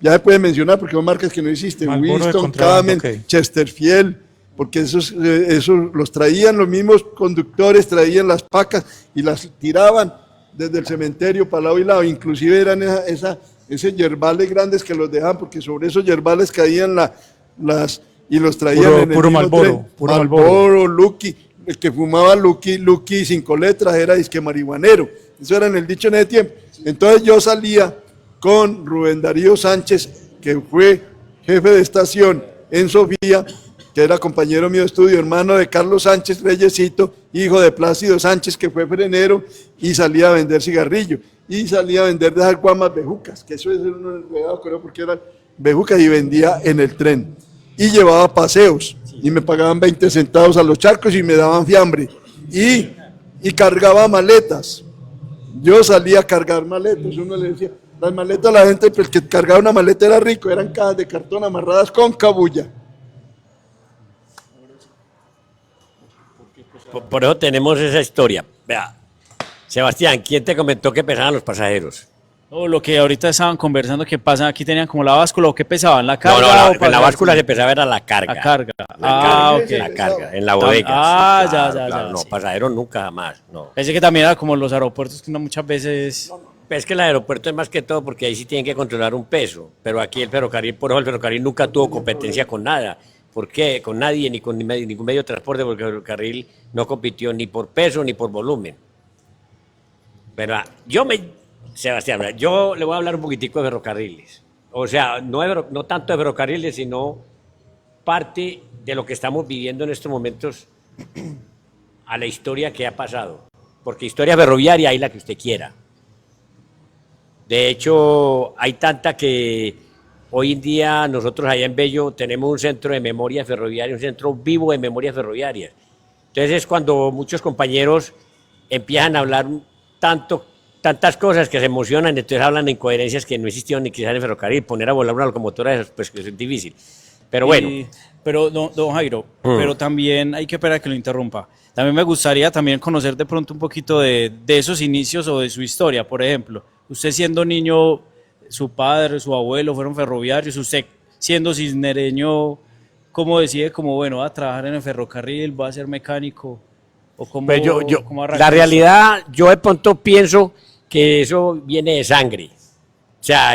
Ya se puede mencionar porque son marcas que no existen, Marlboro Winston, Camel, okay. Chesterfield, porque esos los traían los mismos conductores, traían las pacas y las tiraban desde el cementerio para lado y lado, inclusive eran esos yerbales grandes que los dejaban, porque sobre esos yerbales caían y los traían en el puro mismo Marlboro, tren. puro Marlboro, Lucky, el que fumaba Lucky 5 letras era disque marihuanero, eso era en el dicho en ese tiempo. Entonces yo salía con Rubén Darío Sánchez, que fue jefe de estación en Sofía, que era compañero mío de estudio, hermano de Carlos Sánchez Reyesito, hijo de Plácido Sánchez, que fue frenero, y salía a vender cigarrillo, y salía a vender de esas guamas bejucas, que eso es un enredado, creo, porque eran bejucas, y vendía en el tren, y llevaba paseos, y me pagaban 20 centavos a los charcos, y me daban fiambre, y cargaba maletas. Yo salía a cargar maletas, uno le decía, las maletas a la gente, pues el que cargaba una maleta era rico, eran cajas de cartón amarradas con cabulla. Por eso tenemos esa historia. Vea, Sebastián, ¿quién te comentó que pesaban los pasajeros? O lo que ahorita estaban conversando, que pasa, aquí tenían como la báscula, o qué pesaban, la carga. No, o en la báscula se pesaba era la carga. La carga. Ok. Ok. La carga, en la bodega. Ah, sí, ya. No, Sí. pasajeros nunca jamás, no. Pensé que también era como los aeropuertos, que uno muchas veces... Es que el aeropuerto es más que todo porque ahí sí tienen que controlar un peso, pero aquí el ferrocarril, por eso el ferrocarril nunca tuvo competencia con nada. ¿Por qué? Con nadie, ni con ningún medio de transporte, porque el ferrocarril no compitió ni por peso ni por volumen. ¿verdad? Sebastián, yo le voy a hablar un poquitico de ferrocarriles. O sea, no tanto de ferrocarriles, sino parte de lo que estamos viviendo en estos momentos a la historia que ha pasado. Porque historia ferroviaria hay la que usted quiera. De hecho, hay tanta que hoy en día nosotros allá en Bello tenemos un centro de memoria ferroviaria, un centro vivo de memoria ferroviaria. Entonces es cuando muchos compañeros empiezan a hablar tantas cosas que se emocionan, entonces hablan de incoherencias que no existieron ni quizás en el ferrocarril. Poner a volar una locomotora pues es difícil. Pero bueno. Pero, don Jairo, pero también hay que esperar que lo interrumpa. También me gustaría también conocer de pronto un poquito de esos inicios o de su historia. Por ejemplo, usted siendo niño, su padre, su abuelo fueron ferroviarios, usted siendo cisnereño, ¿cómo decide como, bueno, va a trabajar en el ferrocarril, va a ser mecánico? ¿O cómo, Pues cómo arranca la eso? realidad, yo de pronto pienso que eso viene de sangre. O sea,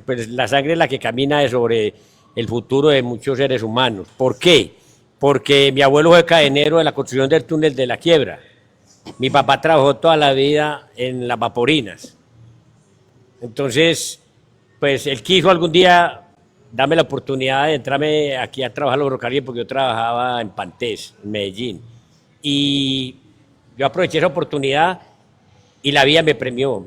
pues, la sangre es la que camina sobre el futuro de muchos seres humanos. ¿Por qué? Porque mi abuelo fue cadenero de la construcción del túnel de la Quiebra. Mi papá trabajó toda la vida en las vaporinas. Entonces, pues él quiso algún día darme la oportunidad de entrarme aquí a trabajar en los ferrocarriles porque yo trabajaba en Pantés, en Medellín. Y yo aproveché esa oportunidad y la vida me premió.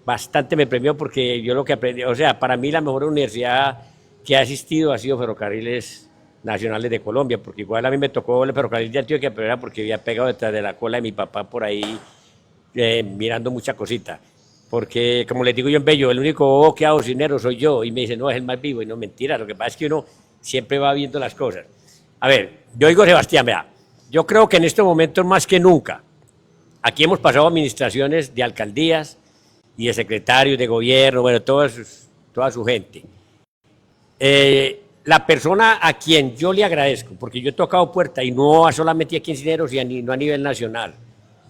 Bastante me premió porque yo lo que aprendí, o sea, para mí la mejor universidad que ha asistido ha sido Ferrocarriles Nacionales de Colombia, porque igual a mí me tocó el ferrocarril de Antioquia, pero era porque había pegado detrás de la cola de mi papá por ahí mirando mucha cosita. Porque, como les digo yo en Bello, el único bobo que hago cisnero soy yo, y me dicen, no, es el más vivo, y no, mentira, lo que pasa es que uno siempre va viendo las cosas. A ver, yo digo, Sebastián, vea, yo creo que en estos momentos más que nunca, aquí hemos pasado administraciones de alcaldías y de secretarios de gobierno, bueno, toda su gente. La persona a quien yo le agradezco, porque yo he tocado puerta y no solamente aquí en Cisneros, no a nivel nacional.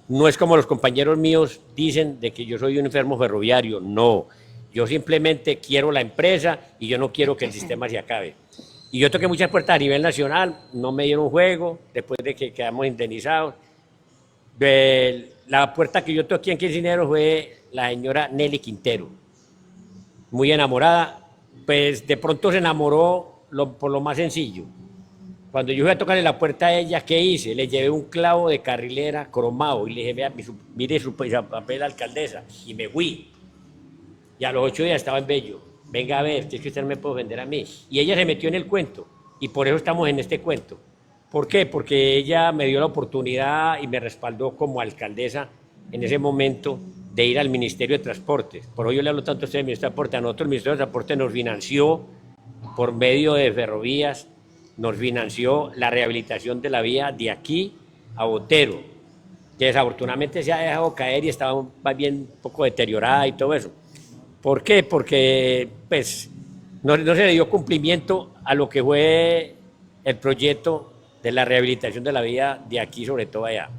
No es como los compañeros míos dicen de que yo soy un enfermo ferroviario, no. Yo simplemente quiero la empresa y yo no quiero que el sistema se acabe. Y yo toqué muchas puertas a nivel nacional, no me dieron juego, después de que quedamos indemnizados. La puerta que yo toqué aquí en Cisneros fue la señora Nelly Quintero, muy enamorada, pues de pronto se enamoró por lo más sencillo. Cuando yo fui a tocarle la puerta a ella, ¿qué hice? Le llevé un clavo de carrilera cromado y le dije, vea, mire su papel alcaldesa, y me fui. Y a los 8 días estaba en Bello. Venga a ver, es que usted no me puede vender a mí. Y ella se metió en el cuento, y por eso estamos en este cuento. ¿Por qué? Porque ella me dio la oportunidad y me respaldó como alcaldesa en ese momento de ir al Ministerio de Transportes. Por hoy yo le hablo tanto a usted del Ministerio de Transporte. A nosotros el Ministerio de Transporte nos financió por medio de ferrovías, nos financió la rehabilitación de la vía de aquí a Botero, que desafortunadamente se ha dejado caer y estaba más bien un poco deteriorada y todo eso. ¿Por qué? Porque pues, no se le dio cumplimiento a lo que fue el proyecto de la rehabilitación de la vía de aquí, sobre todo allá.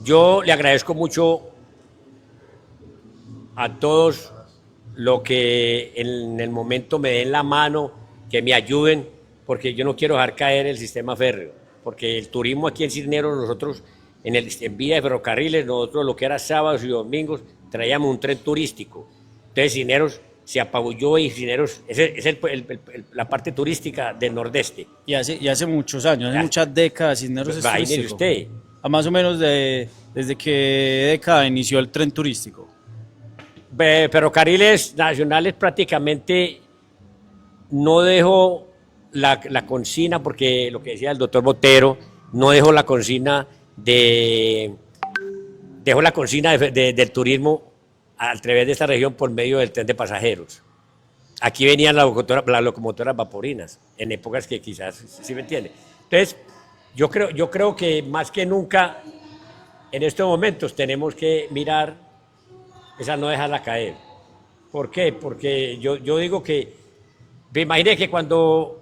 Yo le agradezco mucho a todos lo que en el momento me den la mano, que me ayuden, porque yo no quiero dejar caer el sistema férreo, porque el turismo aquí en Cisneros, nosotros en vía de ferrocarriles, nosotros lo que era sábados y domingos, traíamos un tren turístico. Entonces Cisneros se apabulló y Cisneros es la parte turística del nordeste. Y hace muchos años, hace muchas décadas, Cisneros es Imagínese turístico. usted. A más o menos desde qué década inició el tren turístico. Ferrocarriles Nacionales prácticamente no dejó la consigna, porque lo que decía el doctor Botero, no dejó la consigna del turismo a través de esta región por medio del tren de pasajeros. Aquí venían las locomotoras vaporinas, en épocas que quizás, ¿sí me entiende? Entonces, yo creo que más que nunca, en estos momentos tenemos que mirar esa, no dejarla caer. ¿Por qué? Porque yo digo que, me imaginé que cuando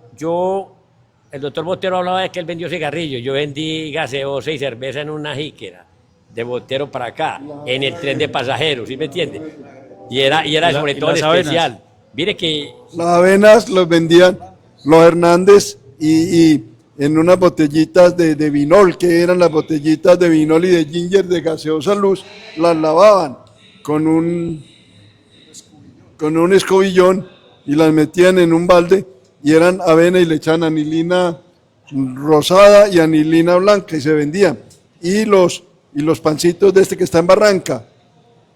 el doctor Botero hablaba de que él vendió cigarrillos, yo vendí gaseosa y cerveza en una jíquera, de Botero para acá, en el tren de pasajeros, ¿sí me entiende? Y era sobre todo especial. Avenas. Mire que... Las avenas los vendían los Hernández y en unas botellitas de vinol, que eran las botellitas de vinol y de ginger de gaseosa luz, las lavaban con un escobillón y las metían en un balde y eran avena y le echaban anilina rosada y anilina blanca y se vendían. Y los pancitos de este que está en Barranca,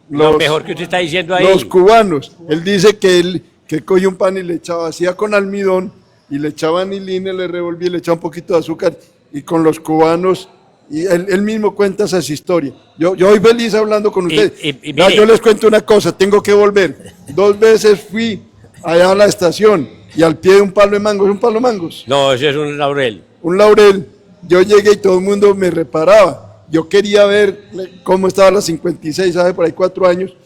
Lo mejor que usted está diciendo ahí. los cubanos, él dice que él cogía un pan y le echaba, hacía con almidón y le echaba anilina, le revolvía, le echaba un poquito de azúcar y con los cubanos, y él mismo cuenta esas historias. Yo hoy feliz hablando con ustedes. Ya, mire. yo les cuento una cosa, tengo que volver. 2 veces fui allá a la estación y al pie de un palo de mangos, ¿un palo de mangos? No, eso es un laurel. Un laurel, yo llegué y todo el mundo me reparaba. Yo quería ver cómo estaba la 56, hace por ahí 4 años,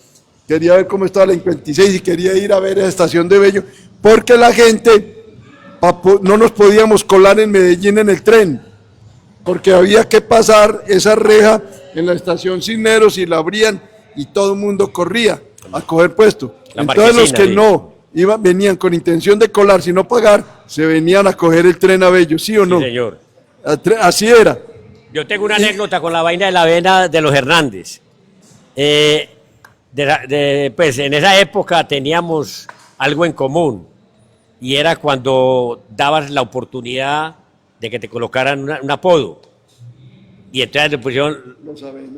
quería ver cómo estaba la 56 y quería ir a ver esa estación de Bello, porque la gente, no nos podíamos colar en Medellín en el tren, porque había que pasar esa reja en la estación Cisneros y la abrían y todo el mundo corría a coger puesto. La Entonces los que sí. no venían con intención de colar, sin no pagar, se venían a coger el tren a Bello, ¿sí o no? Sí, señor. Así era. Yo tengo una anécdota con la vaina de la avena de los Hernández. Pues en esa época teníamos algo en común y era cuando dabas la oportunidad de que te colocaran un apodo. Y entonces le pusieron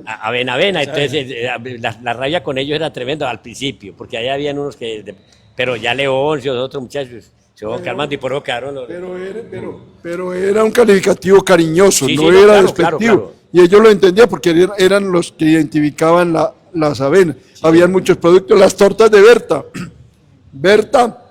avena. Entonces la rabia con ellos era tremenda al principio, porque ahí habían unos que... pero ya Leoncio, otros muchachos, se van calmando y por eso quedaron los... Pero era un calificativo cariñoso, Sí, no sí, era claro, despectivo. claro. Y ellos lo entendían porque eran los que identificaban las avenas. Habían muchos productos, las tortas de Berta. Berta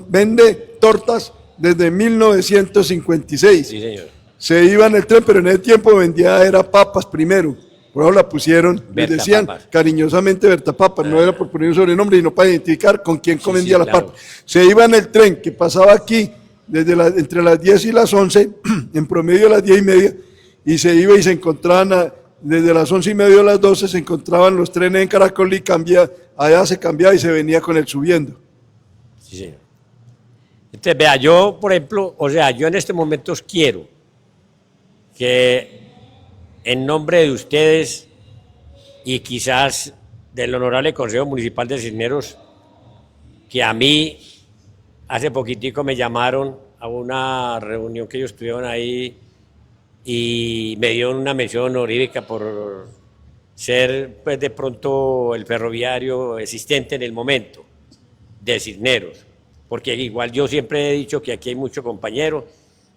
vende tortas desde 1956. Sí, señor. Se iba en el tren, pero en ese tiempo vendía era papas primero. Por eso la pusieron, les Berta decían Papas. cariñosamente Berta Papas, no era por poner un sobrenombre, sino para identificar con quién Sí, vendía sí, las claro. papas. Se iba en el tren que pasaba aquí entre las 10 y las 11, en promedio a las 10 y media, y se iba y se encontraban desde las 11 y media a las 12 se encontraban los trenes en Caracol y allá se cambiaba y se venía con él subiendo. Sí, señor. Entonces, vea, yo, por ejemplo, yo en este momento os quiero que en nombre de ustedes y quizás del Honorable Consejo Municipal de Cisneros, que a mí hace poquitico me llamaron a una reunión que ellos tuvieron ahí y me dieron una mención honorífica por ser, pues, de pronto el ferroviario existente en el momento de Cisneros, porque igual yo siempre he dicho que aquí hay muchos compañeros,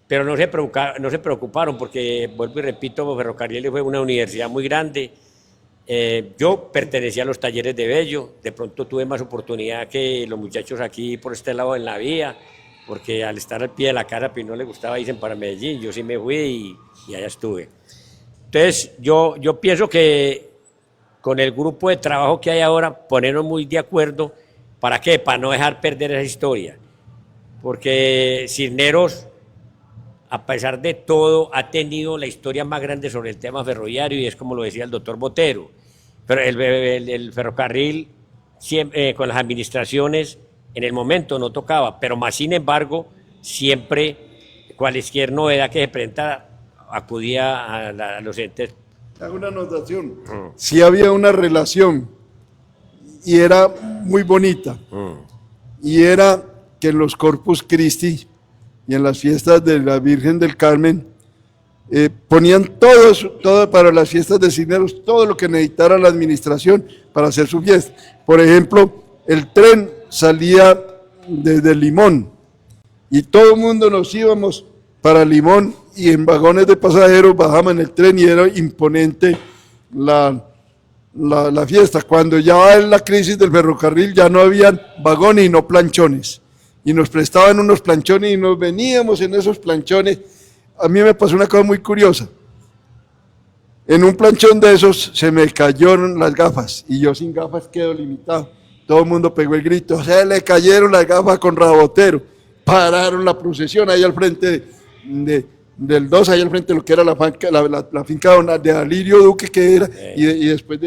pero no se preocuparon porque, vuelvo y repito, Ferrocarriles fue una universidad muy grande. Yo pertenecía a los talleres de Bello, de pronto tuve más oportunidad que los muchachos aquí por este lado en la vía, porque al estar al pie de la casa pues no les gustaba irse para Medellín, yo sí me fui y allá estuve. Entonces yo pienso que con el grupo de trabajo que hay ahora, ponernos muy de acuerdo, ¿para qué? Para no dejar perder esa historia, porque Cisneros, a pesar de todo, ha tenido la historia más grande sobre el tema ferroviario y es como lo decía el doctor Botero. Pero el ferrocarril siempre, con las administraciones en el momento no tocaba, pero más sin embargo, siempre cualquier novedad que se presentara acudía a los entes. Hago una anotación. Sí había una relación y era muy bonita. Y era que en los Corpus Christi y en las fiestas de la Virgen del Carmen ponían todo para las fiestas de Cisneros, todo lo que necesitara la administración para hacer su fiesta. Por ejemplo, el tren salía desde Limón y todo el mundo nos íbamos para Limón y en vagones de pasajeros bajaban el tren y era imponente la fiesta. Cuando ya va la crisis del ferrocarril ya no habían vagones y no planchones. Y nos prestaban unos planchones y nos veníamos en esos planchones. A mí me pasó una cosa muy curiosa. En un planchón de esos se me cayeron las gafas y yo sin gafas quedo limitado. Todo el mundo pegó el grito, se le cayeron las gafas con Rabotero. Pararon la procesión ahí al frente del 2, ahí al frente de lo que era la finca de Alirio Duque, que era, y después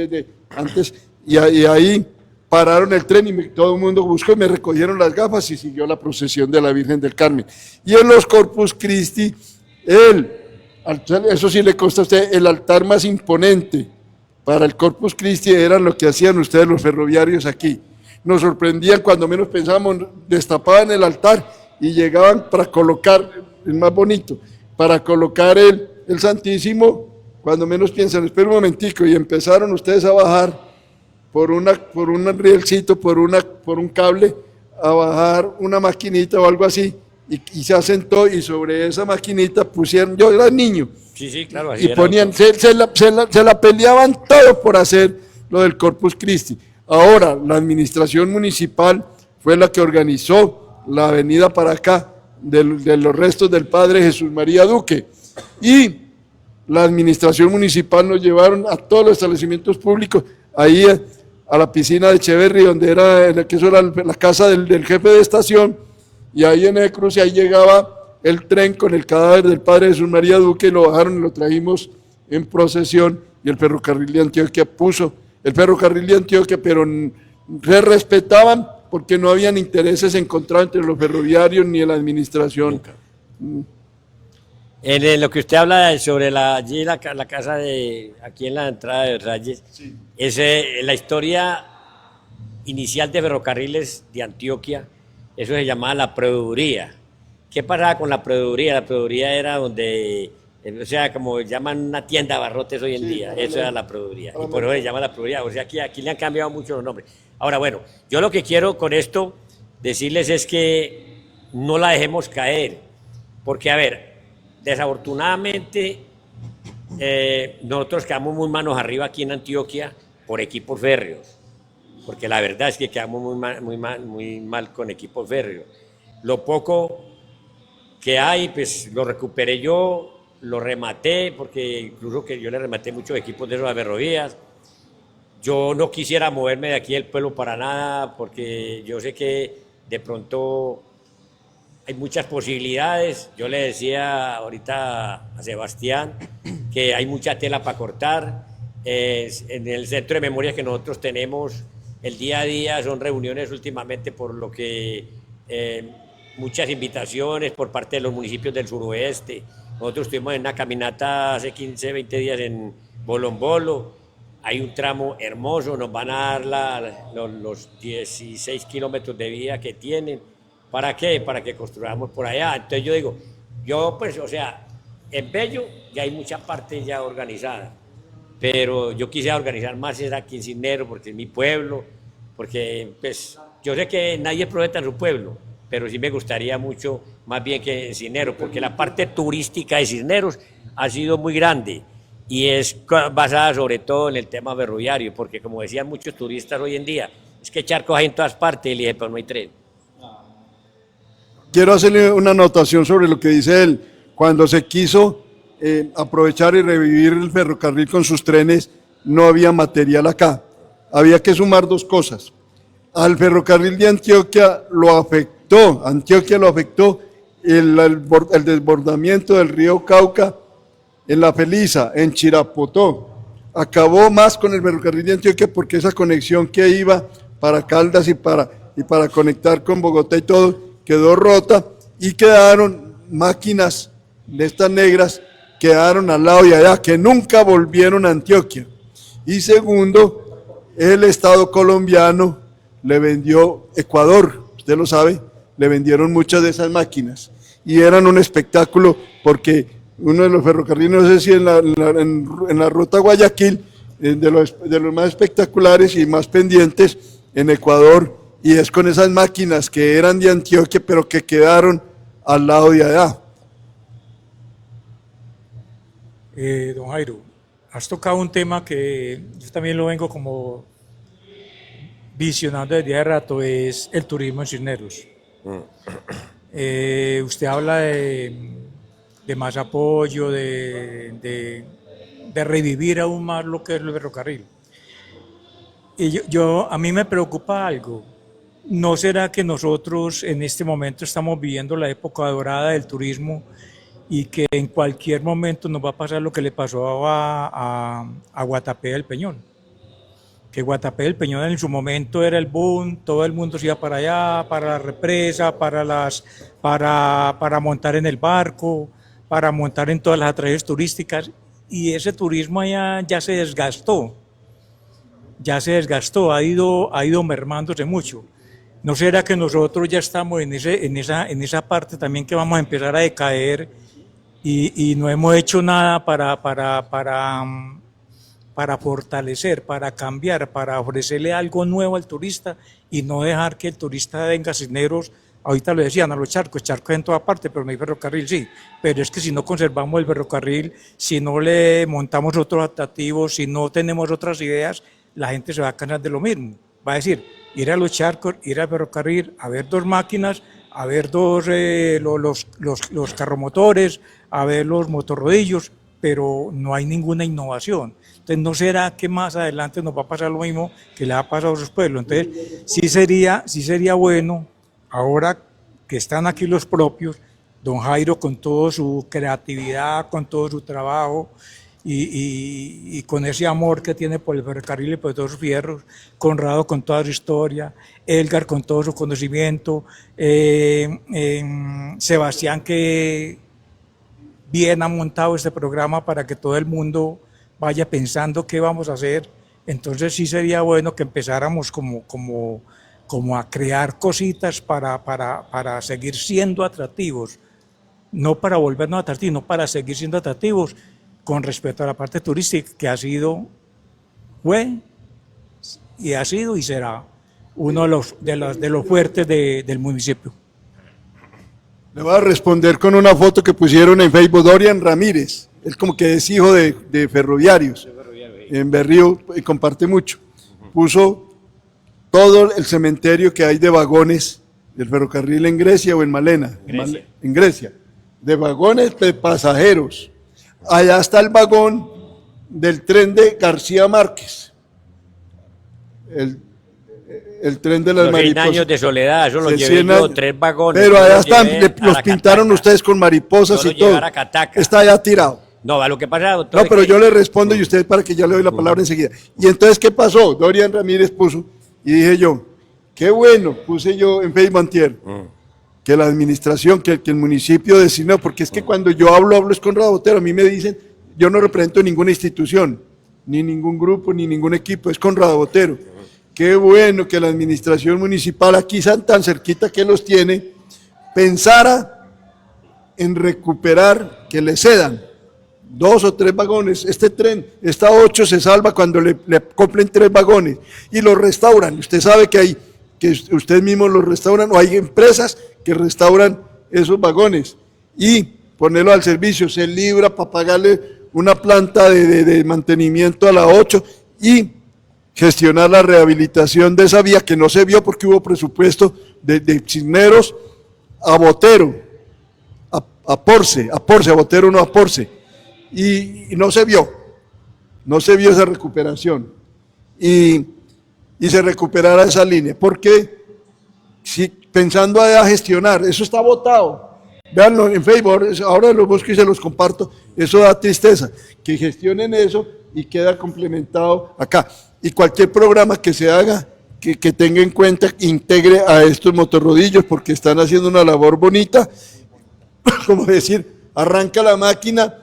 antes, y ahí pararon el tren y todo el mundo buscó y me recogieron las gafas y siguió la procesión de la Virgen del Carmen. Y en los Corpus Christi Eso sí le consta a usted, el altar más imponente para el Corpus Christi era lo que hacían ustedes los ferroviarios aquí. Nos sorprendían cuando menos pensábamos, destapaban el altar y llegaban para colocar, el más bonito, para colocar el Santísimo, cuando menos piensan, espera un momentico, y empezaron ustedes a bajar por un rielcito, por un cable, a bajar una maquinita o algo así, y se asentó, y sobre esa maquinita pusieron, yo era niño, Sí, sí, claro. Así y era. ponían, se la peleaban todo por hacer lo del Corpus Christi. Ahora, la administración municipal fue la que organizó la avenida para acá de los restos del padre Jesús María Duque, y la administración municipal nos llevaron a todos los establecimientos públicos, ahí a la piscina de Echeverry, donde era, que eso era la casa del jefe de estación, y ahí en el cruce, ahí llegaba el tren con el cadáver del padre Jesús María Duque, y lo bajaron y lo trajimos en procesión, y el ferrocarril de Antioquia puso, el ferrocarril de Antioquia, pero se respetaban porque no habían intereses encontrados entre los ferroviarios ni en la administración. En lo que usted habla sobre allí la casa aquí en la entrada de Reyes, la historia inicial de Ferrocarriles de Antioquia, eso se llamaba la proveeduría. ¿Qué pasaba con la proveeduría? La proveeduría era donde, o sea, como llaman una tienda de abarrotes hoy en día, eso era la proveeduría, y por eso se llama la proveeduría, o sea, aquí le han cambiado mucho los nombres. Ahora, bueno, yo lo que quiero con esto decirles es que no la dejemos caer, porque, a ver, desafortunadamente, nosotros quedamos muy manos arriba aquí en Antioquia por equipos férreos, porque la verdad es que quedamos muy mal con equipos férreos. Lo poco que hay, pues lo recuperé yo, lo rematé, porque incluso que yo le rematé muchos equipos de esas ferrovías. Yo no quisiera moverme de aquí del pueblo para nada, porque yo sé que de pronto hay muchas posibilidades. Yo le decía ahorita a Sebastián que hay mucha tela para cortar. En el centro de memoria que nosotros tenemos, el día a día son reuniones últimamente, por lo que muchas invitaciones por parte de los municipios del suroeste. Nosotros estuvimos en una caminata hace 15, 20 días en Bolombolo. Hay un tramo hermoso, nos van a dar los 16 kilómetros de vía que tienen. ¿Para qué? Para que construyamos por allá. Entonces yo digo, pues, o sea, en Bello ya hay mucha parte ya organizada, pero yo quisiera organizar más aquí en Cisneros, porque es mi pueblo, porque pues yo sé que nadie es profeta en su pueblo, pero sí me gustaría mucho más bien que en Cisneros, porque la parte turística de Cisneros ha sido muy grande y es basada sobre todo en el tema ferroviario, porque como decían muchos turistas hoy en día, es que charcos hay en todas partes, y le dije, pero no hay tren. Quiero hacerle una anotación sobre lo que dice él. Cuando se quiso aprovechar y revivir el ferrocarril con sus trenes, no había material acá. Había que sumar dos cosas. Al ferrocarril de Antioquia lo afectó el desbordamiento del río Cauca en La Felisa, en Chirapotó. Acabó más con el ferrocarril de Antioquia porque esa conexión que iba para Caldas y para conectar con Bogotá y todo, quedó rota, y quedaron máquinas de estas negras, quedaron al lado de allá, que nunca volvieron a Antioquia. Y segundo, el Estado colombiano le vendió Ecuador, usted lo sabe, le vendieron muchas de esas máquinas, y eran un espectáculo, porque uno de los ferrocarriles, no sé si en la ruta Guayaquil, de los más espectaculares y más pendientes en Ecuador, y es con esas máquinas que eran de Antioquia, pero que quedaron al lado de allá. Don Jairo, has tocado un tema que yo también lo vengo como visionando desde hace rato, es el turismo en Cisneros. Usted habla de más apoyo, de revivir aún más lo que es el ferrocarril. Y a mí me preocupa algo. ¿No será que nosotros en este momento estamos viviendo la época dorada del turismo y que en cualquier momento nos va a pasar lo que le pasó a Guatapé del Peñón? Que Guatapé del Peñón en su momento era el boom, todo el mundo se iba para allá, para la represa, para montar en el barco, para montar en todas las atracciones turísticas, y ese turismo allá ya se desgastó, ha ido mermándose mucho. ¿No será que nosotros ya estamos en esa parte también que vamos a empezar a decaer y no hemos hecho nada para fortalecer, para cambiar, para ofrecerle algo nuevo al turista y no dejar que el turista venga a Cisneros? Ahorita lo decían, a los charcos en toda parte, pero no hay ferrocarril, sí. Pero es que si no conservamos el ferrocarril, si no le montamos otros atractivos, si no tenemos otras ideas, la gente se va a cansar de lo mismo. Va a decir, ir a los charcos, ir al ferrocarril, a ver dos máquinas, a ver los carromotores, a ver los motorrodillos, pero no hay ninguna innovación. Entonces, ¿no será que más adelante nos va a pasar lo mismo que le ha pasado a otros pueblos? Entonces, sí sería bueno, ahora que están aquí los propios, don Jairo con toda su creatividad, con todo su trabajo y con ese amor que tiene por el ferrocarril y por todos sus fierros, Conrado con toda su historia, Elgar con todo su conocimiento, Sebastián que bien ha montado este programa para que todo el mundo vaya pensando qué vamos a hacer. Entonces sí sería bueno que empezáramos como a crear cositas para seguir siendo atractivos, no para volvernos atractivos, no para seguir siendo atractivos con respecto a la parte turística que fue y será uno de los fuertes del municipio. Le voy a responder con una foto que pusieron en Facebook. Dorian Ramírez, él como que es hijo de ferroviarios, en Berrío, y comparte mucho. Puso todo el cementerio que hay de vagones del ferrocarril en Grecia o en Malena, en Grecia, de vagones de pasajeros. Allá está el vagón del tren de García Márquez, el tren de las los 100 mariposas. años de soledad, eso lo llevé yo, 3 vagones. Pero allá están, los Cataca. pintaron ustedes con mariposas Yo y lo todo. llevar a Cataca. Está allá tirado. No, a lo que pasa, doctor. No, es pero que- yo le respondo y usted para que ya le doy la palabra enseguida. Y entonces, ¿qué pasó? Dorian Ramírez puso, y dije yo, qué bueno, puse yo en Facebook antier, que la administración, que el municipio designó, porque es que cuando yo hablo es Conrado Botero, a mí me dicen, yo no represento ninguna institución, ni ningún grupo, ni ningún equipo, es Conrado Botero. Qué bueno que la administración municipal, aquí tan cerquita que los tiene, pensara en recuperar, que le cedan 2 o 3 vagones. Este tren, esta 8 se salva cuando le compren 3 vagones y los restauran. Usted sabe que ustedes mismos los restauran, o hay empresas que restauran esos vagones y ponerlo al servicio. Se libra para pagarle una planta de mantenimiento a la 8 y gestionar la rehabilitación de esa vía que no se vio porque hubo presupuesto de Cisneros a Botero, a Porce, a Botero no a Porce, y no se vio esa recuperación, y se recuperara esa línea, porque si pensando a gestionar, eso está votado, véanlo en Facebook, ahora los busco y se los comparto, eso da tristeza, que gestionen eso y queda complementado acá. Y cualquier programa que se haga, que tenga en cuenta, integre a estos motorrodillos, porque están haciendo una labor bonita, como decir, arranca la máquina,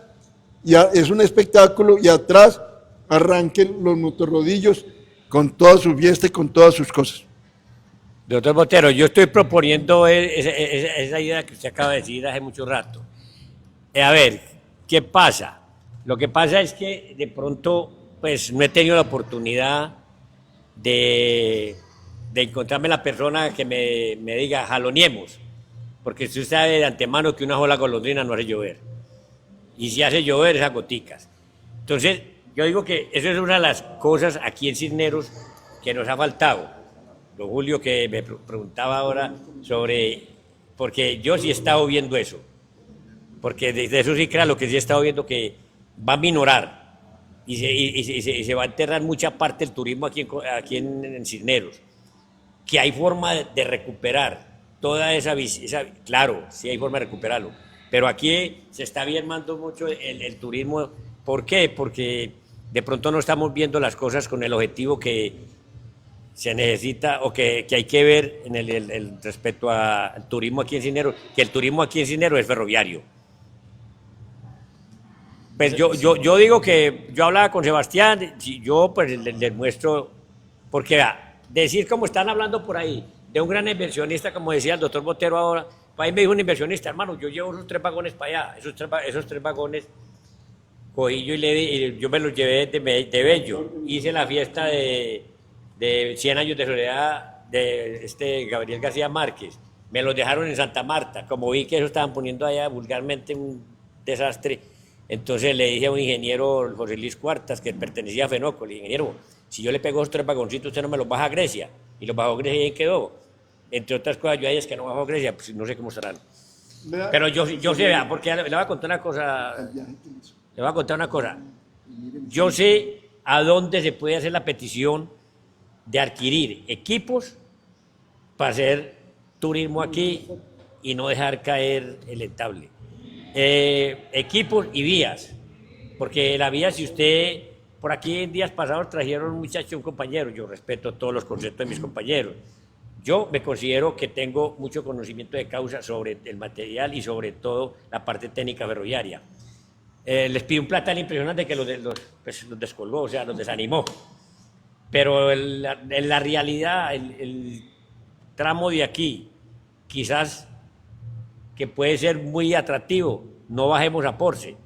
y es un espectáculo, y atrás arranquen los motorrodillos con toda su fiesta y con todas sus cosas. Doctor Botero, yo estoy proponiendo esa idea que usted acaba de decir hace mucho rato. A ver, ¿qué pasa? Lo que pasa es que de pronto, pues no he tenido la oportunidad de encontrarme la persona que me diga, jaloniemos, porque usted sabe de antemano que una sola golondrina no hace llover, y si hace llover es a goticas. Entonces, yo digo que eso es una de las cosas aquí en Cisneros que nos ha faltado. Don Julio, que me preguntaba ahora sobre, porque yo sí he estado viendo eso, porque de eso sí claro, lo que sí he estado viendo que va a minorar y se va a enterrar mucha parte del turismo aquí en Cisneros, que hay forma de recuperar toda esa, claro, sí hay forma de recuperarlo, pero aquí se está diezmando mucho el turismo. ¿Por qué? Porque de pronto no estamos viendo las cosas con el objetivo que se necesita o que hay que ver en el respecto al turismo aquí en Cisneros, que el turismo aquí en Cisneros es ferroviario. Pues yo digo que yo hablaba con Sebastián, si yo pues les muestro, porque vea, decir como están hablando por ahí, de un gran inversionista, como decía el doctor Botero ahora, para ahí me dijo un inversionista, hermano, yo llevo esos 3 vagones para allá, esos 3 vagones, cogí yo y yo me los llevé de Bello, hice la fiesta de 100 años de soledad de Gabriel García Márquez, me los dejaron en Santa Marta, como vi que eso estaban poniendo allá vulgarmente un desastre, entonces le dije a un ingeniero, José Luis Cuartas, que pertenecía a Fenoco, le dije, ingeniero, si yo le pego esos 3 vagoncitos, usted no me los baja a Grecia, y los bajó a Grecia y ahí quedó. Entre otras cosas, yo a ellas que no bajó a Grecia, pues no sé cómo estarán. Pero yo sé, vea, porque le voy a contar una cosa, yo sé a dónde se puede hacer la petición de adquirir equipos para hacer turismo aquí y no dejar caer el estable. Equipos y vías, porque la vía, si usted, por aquí en días pasados trajeron un muchacho, un compañero, yo respeto todos los conceptos de mis compañeros, yo me considero que tengo mucho conocimiento de causa sobre el material y sobre todo la parte técnica ferroviaria. Les pido un platal impresionante que los descolgó, o sea, los desanimó, pero en la realidad, el tramo de aquí, quizás que puede ser muy atractivo, no bajemos a Porce,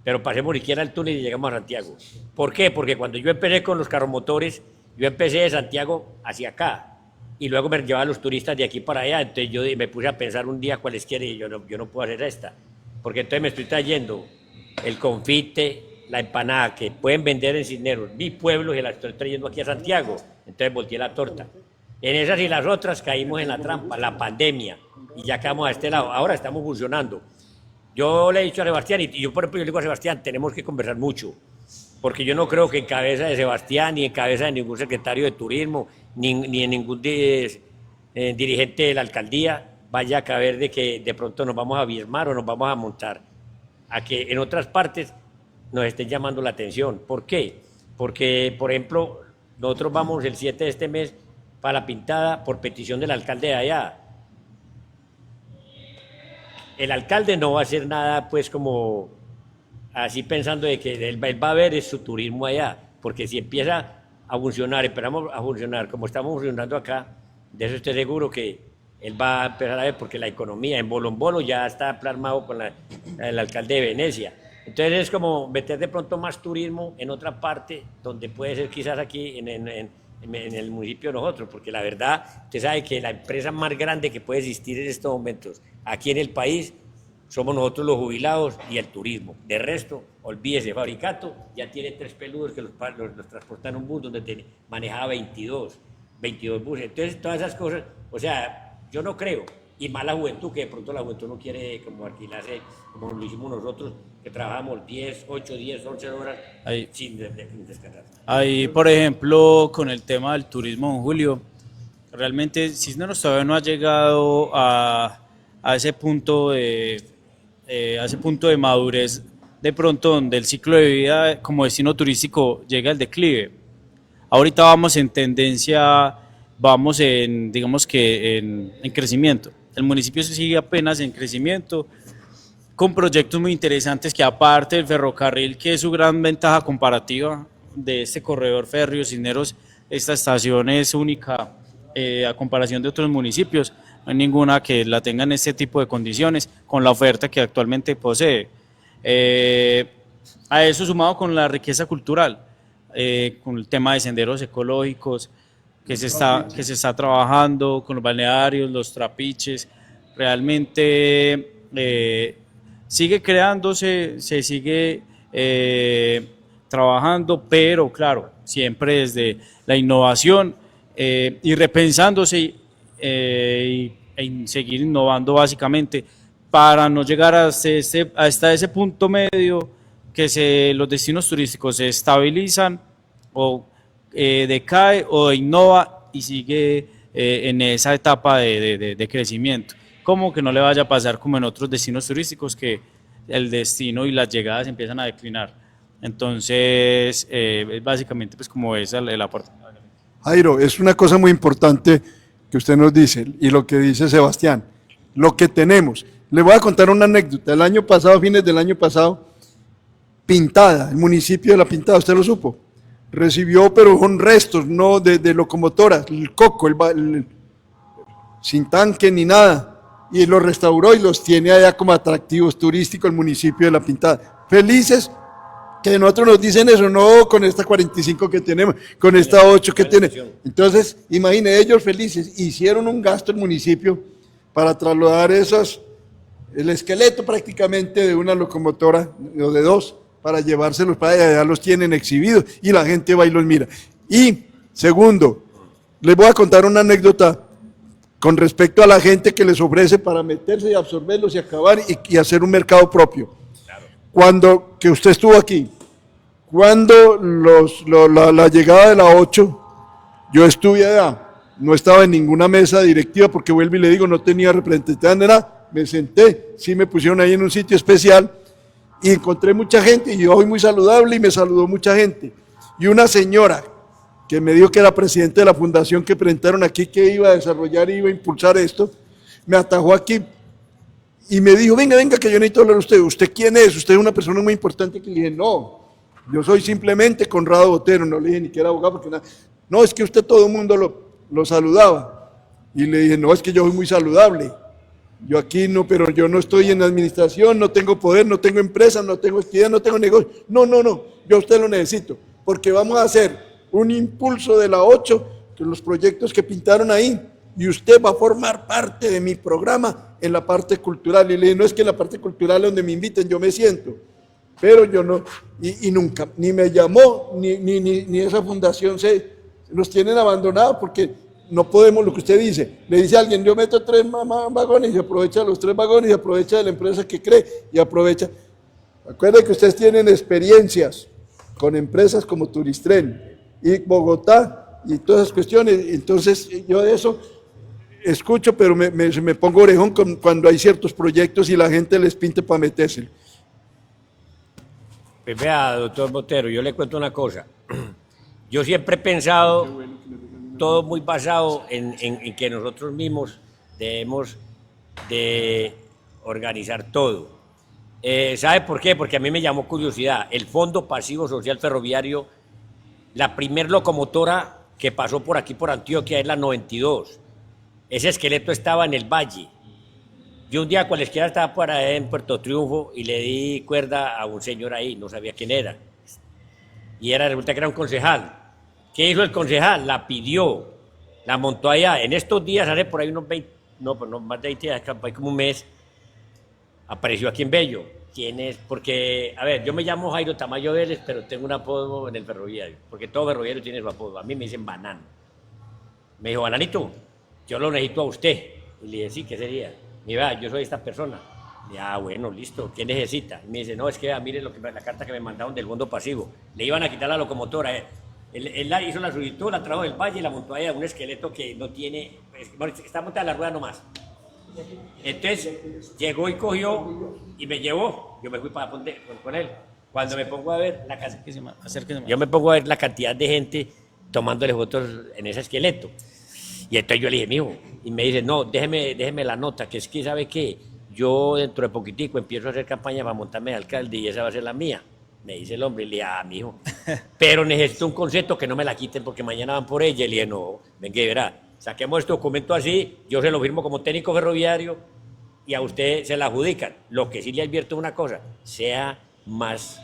pero pasemos siquiera el túnel y llegamos a Santiago. ¿Por qué? Porque cuando yo empecé con los carromotores, yo empecé de Santiago hacia acá, y luego me llevaba a los turistas de aquí para allá, entonces yo me puse a pensar un día cuáles quiere, y yo no puedo hacer esta, porque entonces me estoy trayendo el confite, la empanada que pueden vender en Cisneros, mi pueblo, y la estoy trayendo aquí a Santiago, entonces volteé la torta. En esas y las otras caímos en la trampa, la pandemia, y ya quedamos a este lado. Ahora estamos funcionando. Yo le he dicho a Sebastián, y yo por ejemplo yo le digo a Sebastián, tenemos que conversar mucho, porque yo no creo que en cabeza de Sebastián, ni en cabeza de ningún secretario de turismo, ni en ningún dirigente de la alcaldía vaya a caber de que de pronto nos vamos a birmar o nos vamos a montar a que en otras partes nos estén llamando la atención. ¿Por qué? Porque, por ejemplo, nosotros vamos el 7 de este mes para la pintada por petición del alcalde de allá. El alcalde no va a hacer nada, pues, como así pensando de que él va a ver su turismo allá, porque si empieza a funcionar, esperamos a funcionar como estamos funcionando acá, de eso estoy seguro que él va a empezar a ver, porque la economía en Bolo ya está plasmado con el alcalde de Venecia. Entonces es como meter de pronto más turismo en otra parte, donde puede ser quizás aquí en el municipio de nosotros, porque la verdad, usted sabe que la empresa más grande que puede existir en estos momentos aquí en el país somos nosotros los jubilados y el turismo. De resto, olvídese, Fabricato ya tiene 3 peludos que los transportan en un bus donde manejaba 22 buses. Entonces, todas esas cosas, o sea, yo no creo, y más la juventud, que de pronto la juventud no quiere como alquilarse, como lo hicimos nosotros, que trabajamos 8, 10, 11 horas sin descansar. Ahí, por ejemplo, con el tema del turismo, don Julio, realmente Cisneros todavía no ha llegado a ese punto de madurez, de pronto donde el ciclo de vida como destino turístico llega al declive. Ahorita vamos en tendencia, vamos en, digamos que en crecimiento. El municipio sigue apenas en crecimiento, con proyectos muy interesantes que, aparte del ferrocarril, que es su gran ventaja comparativa de este corredor férreo Cisneros, esta estación es única a comparación de otros municipios, no hay ninguna que la tenga en este tipo de condiciones, con la oferta que actualmente posee. A eso sumado con la riqueza cultural, con el tema de senderos ecológicos que se está trabajando, con los balnearios, los trapiches, realmente sigue creándose, se sigue trabajando, pero claro, siempre desde la innovación y repensándose y seguir innovando básicamente para no llegar hasta ese punto medio que los destinos turísticos se estabilizan o decae o innova y sigue en esa etapa de crecimiento. Como que no le vaya a pasar como en otros destinos turísticos, que el destino y las llegadas empiezan a declinar. Entonces, básicamente pues como es el aporte. Jairo, es una cosa muy importante que usted nos dice y lo que dice Sebastián, lo que tenemos. Le voy a contar una anécdota. El año pasado, fines del año pasado, Pintada, el municipio de La Pintada, ¿usted lo supo? Recibió, pero con restos, no de locomotoras, el coco, sin tanque ni nada, y los restauró y los tiene allá como atractivos turísticos el municipio de La Pintada. Felices que nosotros nos dicen eso, no con esta 45 que tenemos, con esta 8 que tiene. Entonces, imagine, ellos felices, hicieron un gasto el municipio para trasladar el esqueleto prácticamente de una locomotora o de dos, para llevárselos para allá, ya los tienen exhibidos y la gente va y los mira. Y segundo, les voy a contar una anécdota con respecto a la gente que les ofrece para meterse y absorberlos y acabar y hacer un mercado propio. Cuando, que usted estuvo aquí, cuando la llegada de la 8, yo estuve allá, no estaba en ninguna mesa directiva porque vuelvo y le digo, no tenía representante de nada, me senté, sí me pusieron ahí en un sitio especial y encontré mucha gente y yo hoy muy saludable y me saludó mucha gente. Y una señora que me dijo que era presidente de la fundación que presentaron aquí que iba a desarrollar y iba a impulsar esto, me atajó aquí y me dijo, venga, que yo necesito hablar a usted. ¿Usted quién es? Usted es una persona muy importante. Que le dije, no, yo soy simplemente Conrado Botero. No le dije ni que era abogado porque nada. No, es que usted todo el mundo lo saludaba. Y le dije, no, es que yo soy muy saludable. Yo aquí no, pero yo no estoy en la administración, no tengo poder, no tengo empresa, no tengo actividad, no tengo negocio. No, yo a usted lo necesito, porque vamos a hacer un impulso de la 8, que los proyectos que pintaron ahí, y usted va a formar parte de mi programa en la parte cultural. Y le dije, no es que en la parte cultural donde me inviten yo me siento, pero yo no, y nunca, ni me llamó, ni esa fundación nos tienen abandonados porque no podemos, lo que usted dice, le dice a alguien, yo meto 3 vagones y aprovecha los 3 vagones y aprovecha de la empresa que cree y aprovecha. Acuérdense que ustedes tienen experiencias con empresas como Turistren y Bogotá y todas esas cuestiones, entonces yo de eso escucho, pero me pongo orejón cuando hay ciertos proyectos y la gente les pinte para meterse. Pues vea, doctor Botero, yo le cuento una cosa. Yo siempre he pensado, todo muy basado en que nosotros mismos debemos de organizar todo. ¿Sabe por qué? Porque a mí me llamó curiosidad. El Fondo Pasivo Social Ferroviario, la primer locomotora que pasó por aquí, por Antioquia, es la 92. Ese esqueleto estaba en el Valle. Yo un día cualesquiera estaba por ahí en Puerto Triunfo y le di cuerda a un señor ahí, no sabía quién era. Y resulta que era un concejal. ¿Qué hizo el concejal? La pidió, la montó allá. En estos días, hace por ahí unos 20, pues no más de 20 días, hay como un mes, apareció aquí en Bello. ¿Quién es? Porque, a ver, yo me llamo Jairo Tamayo Vélez, pero tengo un apodo en el ferroviario, porque todo ferroviario tiene su apodo. A mí me dicen Banano. Me dijo, Bananito, yo lo necesito a usted. Y le dije, sí, ¿qué sería? Mira, yo soy esta persona. Y, bueno, listo, ¿qué necesita? Y me dice, no, es que mire la carta que me mandaron del Fondo Pasivo. Le iban a quitar la locomotora. Él hizo la solicitud, la trajo del Valle y la montó ahí a un esqueleto que no tiene, está montada la rueda nomás. Entonces llegó y cogió y me llevó. Yo me fui para con él. Cuando me pongo a ver yo me pongo a ver la cantidad de gente tomándole fotos en ese esqueleto. Y entonces yo le dije, mijo, y me dice, no, déjeme la nota, que es que sabe que yo dentro de poquitico empiezo a hacer campaña para montarme de alcalde y esa va a ser la mía. Me dice el hombre, y le dije, mijo, pero necesito un concepto que no me la quiten porque mañana van por ella. Y le dije, no, venga, verá, saquemos este documento así, yo se lo firmo como técnico ferroviario y a usted se la adjudican. Lo que sí le advierto una cosa, sea más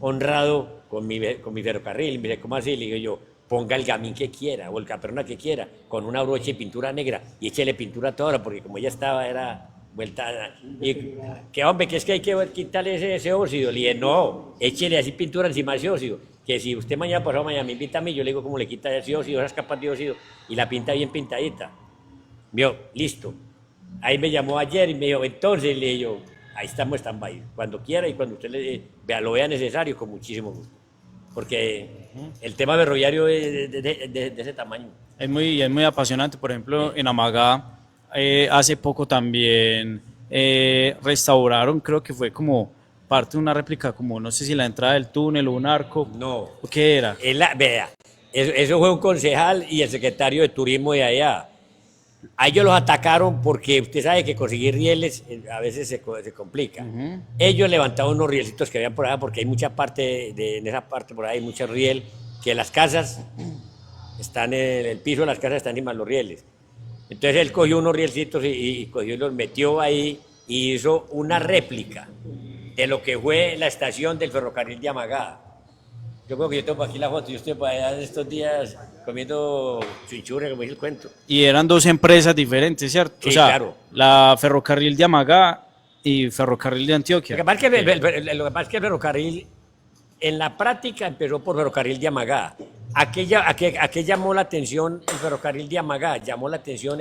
honrado con mi ferrocarril. Y me dice, ¿cómo así? Le digo yo, ponga el gamín que quiera o el caperona que quiera, con una brocha y pintura negra y échele pintura a toda hora, porque como ella estaba, era vuelta. Y que hombre, que es que hay que quitarle ese óxido. Le dije, no, échele así pintura encima de ese óxido, que si usted mañana pasado mañana me invita a mí, yo le digo cómo le quita ese óxido, esas capas de óxido, y la pinta bien pintadita. Vio, listo. Ahí me llamó ayer y me dijo, entonces le dije yo, ahí estamos stand-by, cuando quiera y cuando usted lo vea necesario, con muchísimo gusto. Porque el tema ferroviario es de ese tamaño. Es muy apasionante. Por ejemplo, en Amagá, hace poco también restauraron, creo que fue como parte de una réplica, como no sé si la entrada del túnel o un arco. No. ¿Qué era? Vea, eso fue un concejal y el secretario de turismo de allá. A ellos los atacaron porque usted sabe que conseguir rieles a veces se complica. Ellos levantaban unos rielcitos que habían por allá porque hay mucha parte, en esa parte por ahí hay mucho riel, que las casas están en el piso de las casas, están encima de los rieles. Entonces él cogió unos rielcitos y cogió y los metió ahí y hizo una réplica de lo que fue la estación del ferrocarril de Amagá. Yo creo que yo tengo aquí la foto, yo estoy por allá estos días comiendo chinchurria, como dice el cuento. Y eran dos empresas diferentes, ¿cierto? Sí, o sea, claro. la Ferrocarril de Amagá y Ferrocarril de Antioquia. Lo que pasa es que el ferrocarril, en la práctica empezó por ferrocarril de Amagá. ¿A qué llamó la atención el ferrocarril de Amagá? Llamó la atención,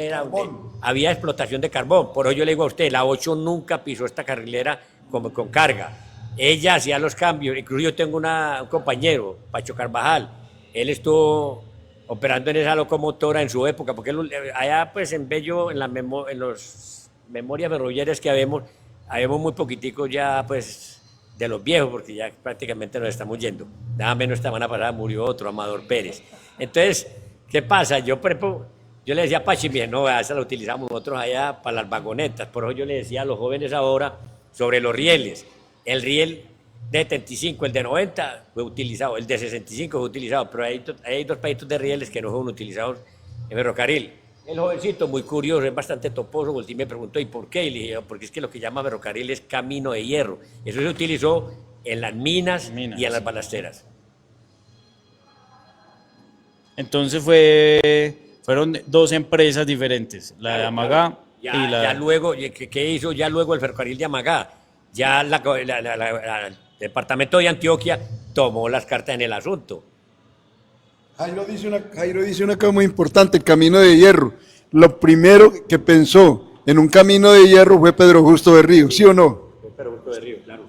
había explotación de carbón. Por eso yo le digo a usted, la 8 nunca pisó esta carrilera con carga. Ella hacía los cambios, incluso yo tengo un compañero, Pacho Carvajal, él estuvo operando en esa locomotora en su época, porque allá pues en Bello, en los memorias ferroviarias que habemos muy poquiticos ya pues de los viejos, porque ya prácticamente nos estamos yendo. Nada menos esta semana pasada murió otro, Amador Pérez. Entonces, ¿qué pasa? Yo le decía a Pachi, no, esa la utilizamos nosotros allá para las vagonetas, por eso yo le decía a los jóvenes ahora sobre los rieles. El riel de 75, el de 90 fue utilizado, el de 65 fue utilizado, pero hay dos peditos de rieles que no fueron utilizados en ferrocarril. El jovencito, muy curioso, es bastante toposo, volteó y me preguntó, ¿y por qué? Y le dije, porque es que lo que llama ferrocarril es camino de hierro. Eso se utilizó en las minas y en las balasteras. Entonces fueron dos empresas diferentes, la de Amagá y la... Ya luego, ¿qué hizo ya luego el ferrocarril de Amagá? Ya el departamento de Antioquia tomó las cartas en el asunto. Jairo dice una cosa muy importante, el camino de hierro. Lo primero que pensó en un camino de hierro fue Pedro Justo Berrío, ¿sí o no? Pedro Justo Berrío, claro.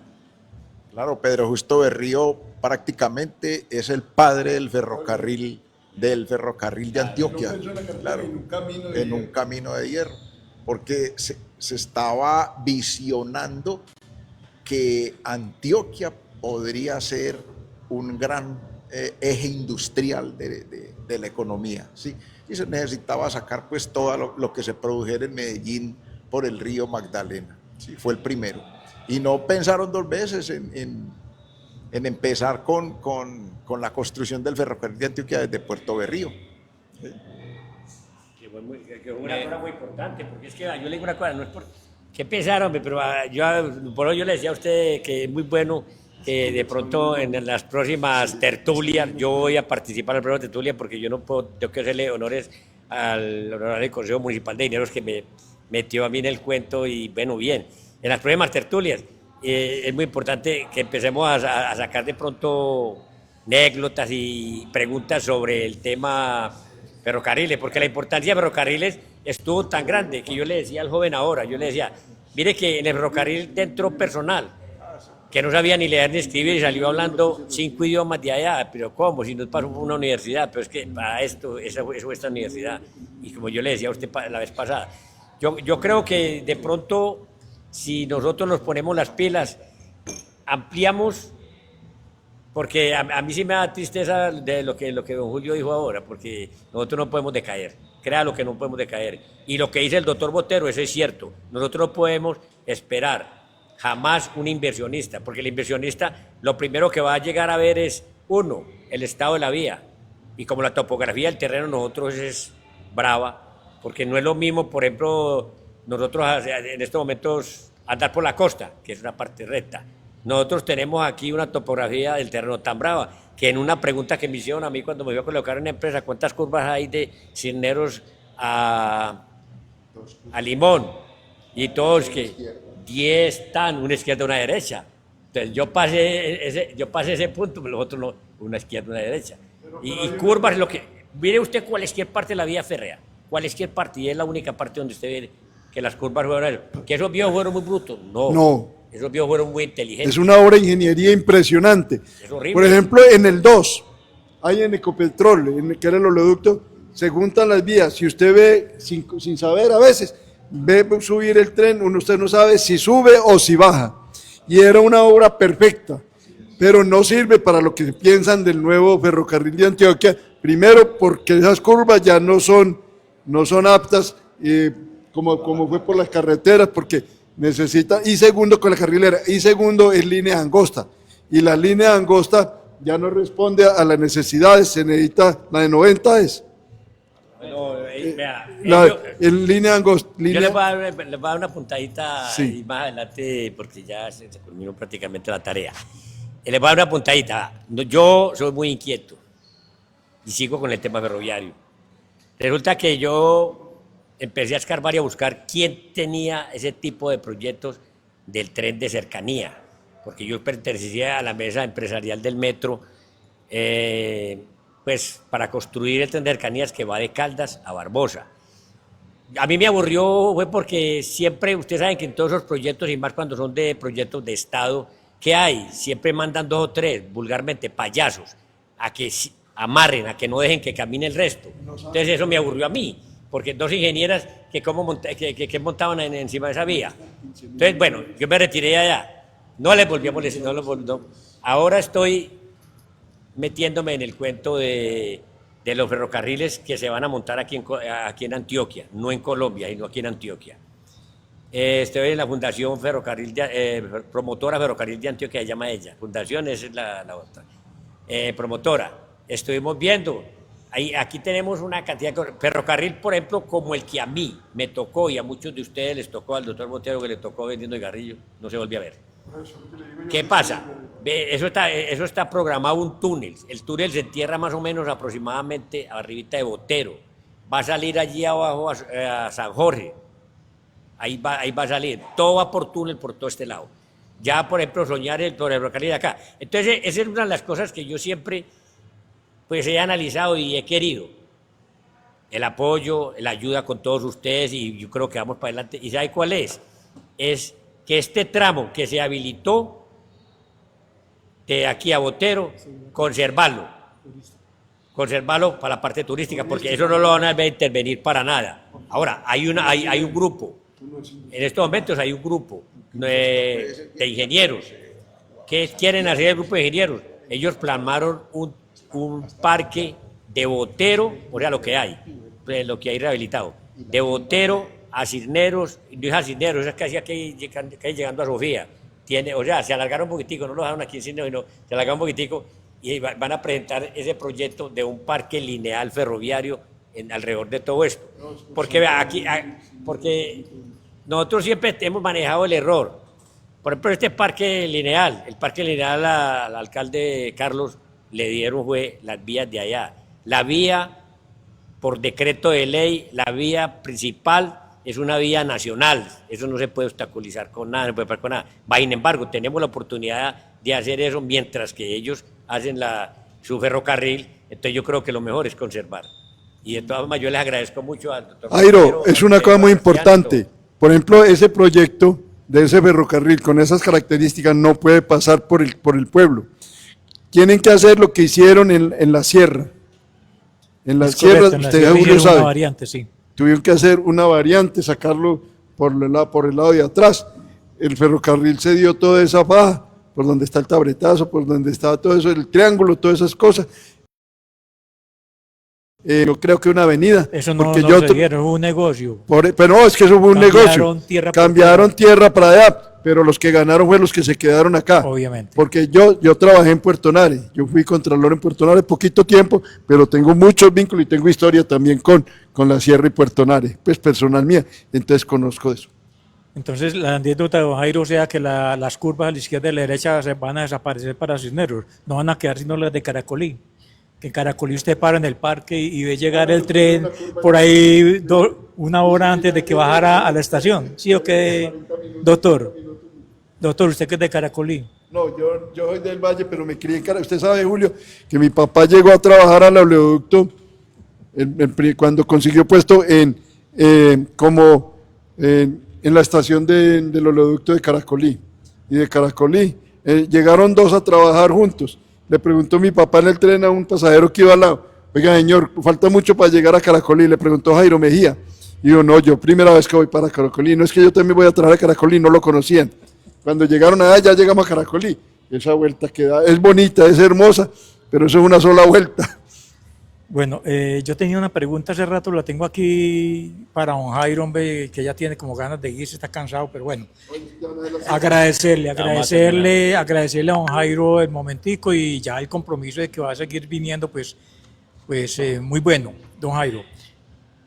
Claro, Pedro Justo Berrío prácticamente es el padre del ferrocarril de Antioquia, claro, en un camino de hierro, porque se estaba visionando que Antioquia podría ser un gran eje industrial de la economía, ¿sí? Y se necesitaba sacar pues todo lo que se produjera en Medellín por el río Magdalena, ¿sí? Fue el primero. Y no pensaron dos veces en empezar con la construcción del ferrocarril de Antioquia desde Puerto Berrío. ¿Sí? Que fue una cosa muy importante, porque es que yo le digo una cosa, no es por... ¿Qué pensaron? Pero por hoy yo le decía a usted que es muy bueno que de pronto en las próximas tertulias, yo voy a participar en la próxima tertulia porque yo no puedo, tengo que hacerle honores al honorable Consejo Municipal de Dineros que me metió a mí en el cuento y bueno, bien. En las próximas tertulias es muy importante que empecemos a sacar de pronto anécdotas y preguntas sobre el tema ferrocarriles, porque la importancia de ferrocarriles estuvo tan grande que yo le decía al joven ahora, yo le decía, mire que en el ferrocarril entró personal que no sabía ni leer ni escribir y salió hablando 5 idiomas de allá, pero ¿cómo? Si no es para una universidad, pero es que para esto, eso es esta universidad. Y como yo le decía a usted la vez pasada, yo creo que de pronto, si nosotros nos ponemos las pilas, ampliamos, porque a mí sí me da tristeza de lo que don Julio dijo ahora, porque nosotros no podemos decaer, créalo que no podemos decaer. Y lo que dice el doctor Botero, eso es cierto, nosotros no podemos esperar jamás un inversionista, porque el inversionista lo primero que va a llegar a ver es, uno, el estado de la vía, y como la topografía del terreno nosotros es brava, porque no es lo mismo, por ejemplo, nosotros en estos momentos andar por la costa, que es una parte recta. Nosotros tenemos aquí una topografía del terreno tan brava, que en una pregunta que me hicieron a mí cuando me iba a colocar en una empresa, ¿cuántas curvas hay de Cisneros a Limón? Y todos que 10 están, una izquierda y una derecha. Entonces yo pasé ese punto, pero los otros no, una izquierda y una derecha. Y curvas, mire usted cualquier parte de la vía férrea, cualquier parte, y es la única parte donde usted ve que las curvas fueron eso. ¿Que esos viejos fueron muy brutos? No. Esos viejos fueron muy inteligentes. Es una obra de ingeniería impresionante. Es horrible. Por ejemplo, en el 2, hay en Ecopetrol, que era el oleoducto, se juntan las vías. Si usted ve, sin saber a veces, ve subir el tren, usted no sabe si sube o si baja. Y era una obra perfecta, pero no sirve para lo que piensan del nuevo ferrocarril de Antioquia. Primero, porque esas curvas ya no son aptas como fue por las carreteras, porque necesita, y segundo con la carrilera, y segundo es línea angosta, y la línea angosta ya no responde a las necesidades, se necesita la de 90 es. Bueno, vea, En línea angosta. yo les voy a dar una puntadita Sí. y más adelante, porque ya se terminó prácticamente la tarea. Les voy a dar una puntadita. Yo soy muy inquieto y sigo con el tema ferroviario. Resulta que yo empecé a escarbar y a buscar quién tenía ese tipo de proyectos del tren de cercanía, porque yo pertenecía a la mesa empresarial del metro, pues para construir el tren de cercanías que va de Caldas a Barbosa. A mí me aburrió fue porque siempre, ustedes saben que en todos esos proyectos, y más cuando son de proyectos de Estado, ¿qué hay? Siempre mandan 2 o 3, vulgarmente, payasos, a que amarren, a que no dejen que camine el resto. Entonces eso me aburrió a mí, porque 2 ingenieras que montaban encima de esa vía. Entonces, bueno, yo me retiré de allá. No les volví a molestar, no. Ahora estoy metiéndome en el cuento de los ferrocarriles que se van a montar aquí en Antioquia, no en Colombia, sino aquí en Antioquia. Estoy en la Fundación Ferrocarril, Promotora Ferrocarril de Antioquia, se llama ella. Fundación, esa es la otra. Promotora, estuvimos viendo, aquí tenemos una cantidad de ferrocarril, por ejemplo, como el que a mí me tocó y a muchos de ustedes les tocó, al doctor Botero que le tocó vendiendo cigarrillo, no se volvió a ver. ¿Qué pasa? Eso está programado un túnel. El túnel se entierra más o menos aproximadamente arribita de Botero. Va a salir allí abajo a San Jorge. Ahí va a salir. Todo va por túnel por todo este lado. Ya, por ejemplo, soñar por el ferrocarril de acá. Entonces, esa es una de las cosas que yo siempre pues he analizado y he querido. El apoyo, la ayuda con todos ustedes y yo creo que vamos para adelante. ¿Y sabe cuál es? Es que este tramo que se habilitó de aquí a Botero, conservarlo para la parte turística, porque eso no lo van a intervenir para nada. Ahora, hay un grupo, en estos momentos hay un grupo de ingenieros que quieren hacer el grupo de ingenieros. Ellos plasmaron un parque de Botero, o sea, lo que hay rehabilitado, de Botero a Cisneros, no es a Cisneros, es casi aquí llegando a Sofía. O sea, se alargaron un poquitico, no lo dejaron aquí en Cisneros, sino se alargaron un poquitico y van a presentar ese proyecto de un parque lineal ferroviario alrededor de todo esto. Porque porque nosotros siempre hemos manejado el error. Por ejemplo, el parque lineal al alcalde Carlos le dieron fue las vías de allá. La vía, por decreto de ley, la vía principal es una vía nacional, eso no se puede obstaculizar con nada, no puede pasar con nada. Sin embargo, tenemos la oportunidad de hacer eso mientras que ellos hacen su ferrocarril, entonces yo creo que lo mejor es conservar. Y de todas maneras yo les agradezco mucho al doctor Jairo, es una cosa muy importante. Por ejemplo, ese proyecto de ese ferrocarril con esas características no puede pasar por el pueblo. Tienen que hacer lo que hicieron en la sierra. En las sierras, usted seguro sabe. Una variante, sí. Tuvieron que hacer una variante, sacarlo por el lado de atrás. El ferrocarril se dio toda esa faja, por donde está el tabletazo, por donde está todo eso, el triángulo, todas esas cosas. Yo creo que una avenida. Eso no, porque no se dieron, fue un negocio. Pero no, es que eso fue un negocio. Cambiaron tierra para allá, pero los que ganaron fueron los que se quedaron acá. Obviamente. Porque yo trabajé en Puerto Nare, yo fui contralor en Puerto Nare poquito tiempo, pero tengo muchos vínculos y tengo historia también con la Sierra y Puerto Nare, pues personal mía, entonces conozco eso. Entonces, la anécdota de don Jairo, o sea que las curvas a la izquierda y a la derecha se van a desaparecer para Cisneros, no van a quedar sino las de Caracolí. Que en Caracolí usted para en el parque y ve llegar el tren por ahí 1 hora antes de que bajara a la estación. ¿Sí o qué, doctor? Doctor, usted que es de Caracolí. No, yo soy del Valle, pero me crié en Caracolí. Usted sabe, Julio, que mi papá llegó a trabajar al oleoducto cuando consiguió puesto en la estación del oleoducto de Caracolí. Y de Caracolí llegaron 2 a trabajar juntos. Le preguntó mi papá en el tren a un pasajero que iba al lado: oiga, señor, falta mucho para llegar a Caracolí. Le preguntó Jairo Mejía. Y yo, no, yo primera vez que voy para Caracolí. No es que yo también voy a trabajar a Caracolí, no lo conocían. Cuando llegaron allá, ya llegamos a Caracolí. Esa vuelta es bonita, es hermosa, pero eso es una sola vuelta. Bueno, yo tenía una pregunta hace rato, la tengo aquí para don Jairo, hombre, que ya tiene como ganas de irse, está cansado, pero bueno, agradecerle a don Jairo el momentico y ya el compromiso de que va a seguir viniendo, pues muy bueno, don Jairo.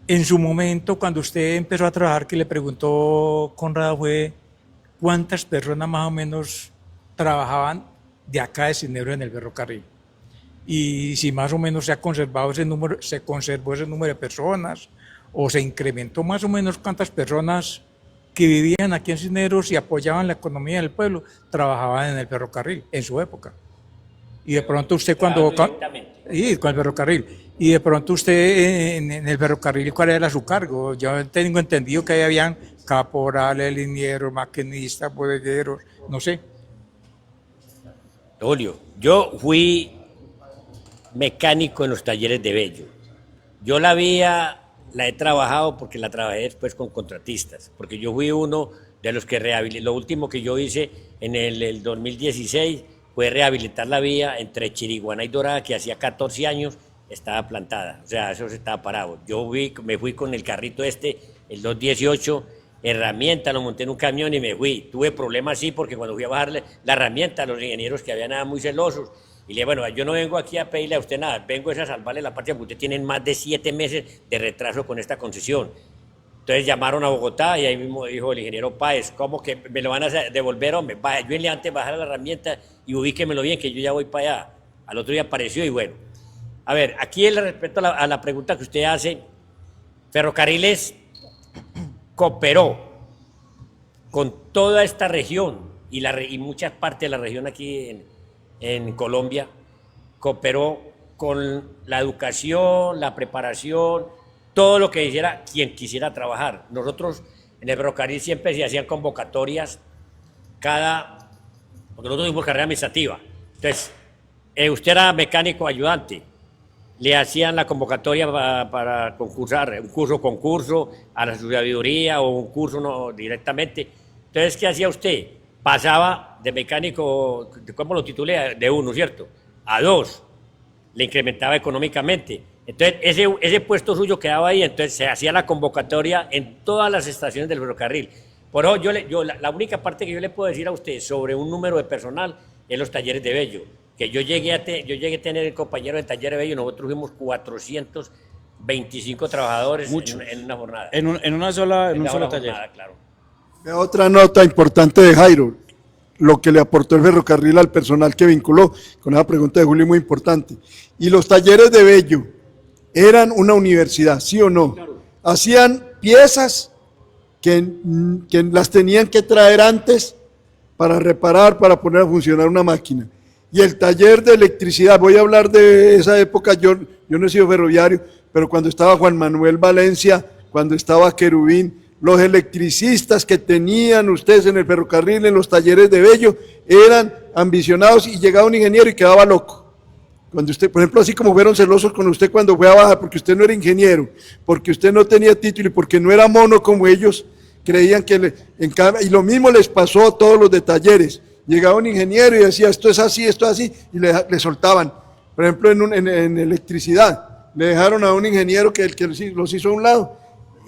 En su momento, cuando usted empezó a trabajar, que le preguntó Conrado fue cuántas personas más o menos trabajaban de acá de Cisneros en el ferrocarril. Y si más o menos se ha conservado ese número, se conservó ese número de personas, o se incrementó más o menos cuántas personas que vivían aquí en Cisneros y apoyaban la economía del pueblo, trabajaban en el ferrocarril en su época. Y de pronto usted sí, con el ferrocarril. Y de pronto usted en el ferrocarril, ¿cuál era su cargo? Yo tengo entendido que ahí habían caporales, linieros, maquinistas, bodegueros, no sé. Julio, yo fui mecánico en los talleres de Bello. Yo la he trabajado porque la trabajé después con contratistas, porque yo fui uno de los que rehabilité. Lo último que yo hice en el 2016 fue rehabilitar la vía entre Chiriguaná y Dorada, que hacía 14 años estaba plantada, o sea, eso se estaba parado. Me fui con el carrito el 218, herramienta, lo monté en un camión y me fui. Tuve problemas sí, porque cuando fui a bajarle la herramienta a los ingenieros que habían nada muy celosos, y le dije, bueno, yo no vengo aquí a pedirle a usted nada, vengo a salvarle la parte, porque usted tiene más de 7 meses de retraso con esta concesión. Entonces llamaron a Bogotá y ahí mismo dijo el ingeniero Páez, ¿cómo que me lo van a devolver, hombre? Vaya, yo en antes bajar la herramienta y ubíquemelo bien, que yo ya voy para allá. Al otro día apareció y bueno. A ver, aquí respecto a la pregunta que usted hace, Ferrocarriles cooperó con toda esta región y muchas partes de la región aquí en Colombia, cooperó con la educación, la preparación, todo lo que hiciera quien quisiera trabajar. Nosotros en el ferrocarril siempre se hacían convocatorias porque nosotros tuvimos carrera administrativa. Entonces, usted era mecánico ayudante, le hacían la convocatoria para concursar, un concurso a la sabiduría o un curso no, directamente. Entonces, ¿qué hacía usted? Pasaba de mecánico, ¿cómo lo titulé? De 1, ¿cierto? A 2, le incrementaba económicamente. Entonces, ese puesto suyo quedaba ahí, entonces se hacía la convocatoria en todas las estaciones del ferrocarril. Por eso la única parte que yo le puedo decir a usted sobre un número de personal es los talleres de Bello, que yo llegué a tener el compañero de taller de Bello, nosotros fuimos 425 trabajadores en una jornada. En un solo taller. Claro. Otra nota importante de Jairo, lo que le aportó el ferrocarril al personal que vinculó, con esa pregunta de Julio muy importante. Y los talleres de Bello eran una universidad, ¿sí o no? Claro. Hacían piezas que las tenían que traer antes para reparar, para poner a funcionar una máquina. Y el taller de electricidad, voy a hablar de esa época, yo no he sido ferroviario, pero cuando estaba Juan Manuel Valencia, cuando estaba Querubín, los electricistas que tenían ustedes en el ferrocarril, en los talleres de Bello, eran ambicionados y llegaba un ingeniero y quedaba loco. Cuando usted, por ejemplo, así como fueron celosos con usted cuando fue a bajar, porque usted no era ingeniero, porque usted no tenía título y porque no era mono como ellos, creían que y lo mismo les pasó a todos los de talleres. Llegaba un ingeniero y decía, esto es así, y le soltaban. Por ejemplo, en electricidad, le dejaron a un ingeniero que los hizo a un lado,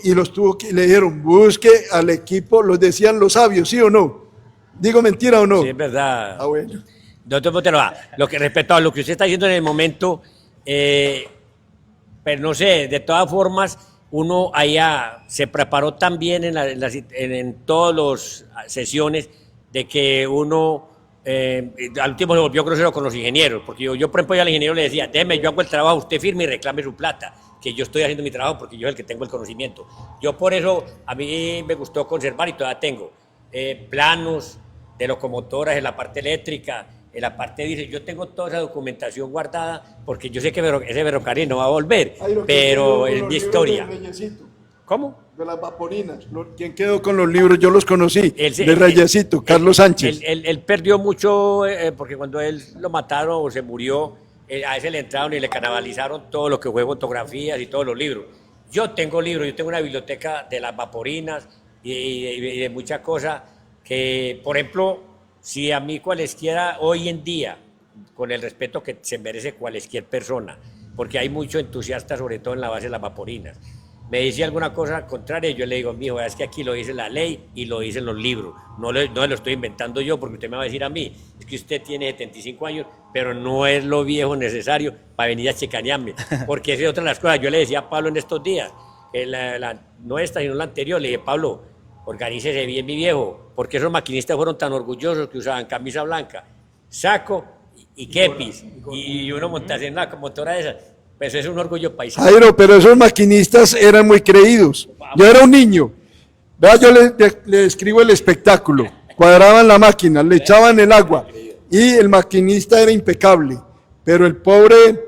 y le dijeron, busque al equipo, los decían los sabios, ¿sí o no? ¿Digo mentira o no? Sí, es verdad. Ah, bueno. Doctor Botero, respecto a lo que usted está diciendo en el momento, pero no sé, de todas formas, uno allá se preparó también en todas las sesiones de que uno al tiempo se volvió grosero con los ingenieros, porque yo por ejemplo, al ingeniero le decía, déjeme, yo hago el trabajo, usted firme y reclame su plata, que yo estoy haciendo mi trabajo porque yo soy el que tengo el conocimiento. Yo por eso, a mí me gustó conservar y todavía tengo planos de locomotoras en la parte eléctrica, en la parte dice, yo tengo toda esa documentación guardada porque yo sé que ese ferrocarril no va a volver, pero es mi historia. ¿Cómo? De las vaporinas. ¿Quién quedó con los libros? Yo los conocí. De Reyesito, Carlos Sánchez. Él perdió mucho porque cuando él lo mataron o se murió, a ese le entraron y le canibalizaron todo lo que fue fotografías y todos los libros. Yo tengo libros, yo tengo una biblioteca de las vaporinas y de muchas cosas que, por ejemplo, si a mí cualesquiera hoy en día, con el respeto que se merece cualesquier persona, porque hay mucho entusiasta, sobre todo en la base de las vaporinas. Me dice alguna cosa contraria, yo le digo, mijo, es que aquí lo dice la ley y lo dicen los libros, no lo estoy inventando yo, porque usted me va a decir a mí, es que usted tiene 75 años, pero no es lo viejo necesario para venir a chicanearme, porque esa es otra de las cosas. Yo le decía a Pablo en estos días, no esta, sino la anterior, le dije, Pablo, organícese bien, mi viejo, porque esos maquinistas fueron tan orgullosos que usaban camisa blanca, saco y kepis, y uno montarse en una motora de esas. Pues es un orgullo paisano. Jairo, pero esos maquinistas eran muy creídos. Yo era un niño. Vea, yo le describo el espectáculo. Cuadraban la máquina, le echaban el agua y el maquinista era impecable. Pero el pobre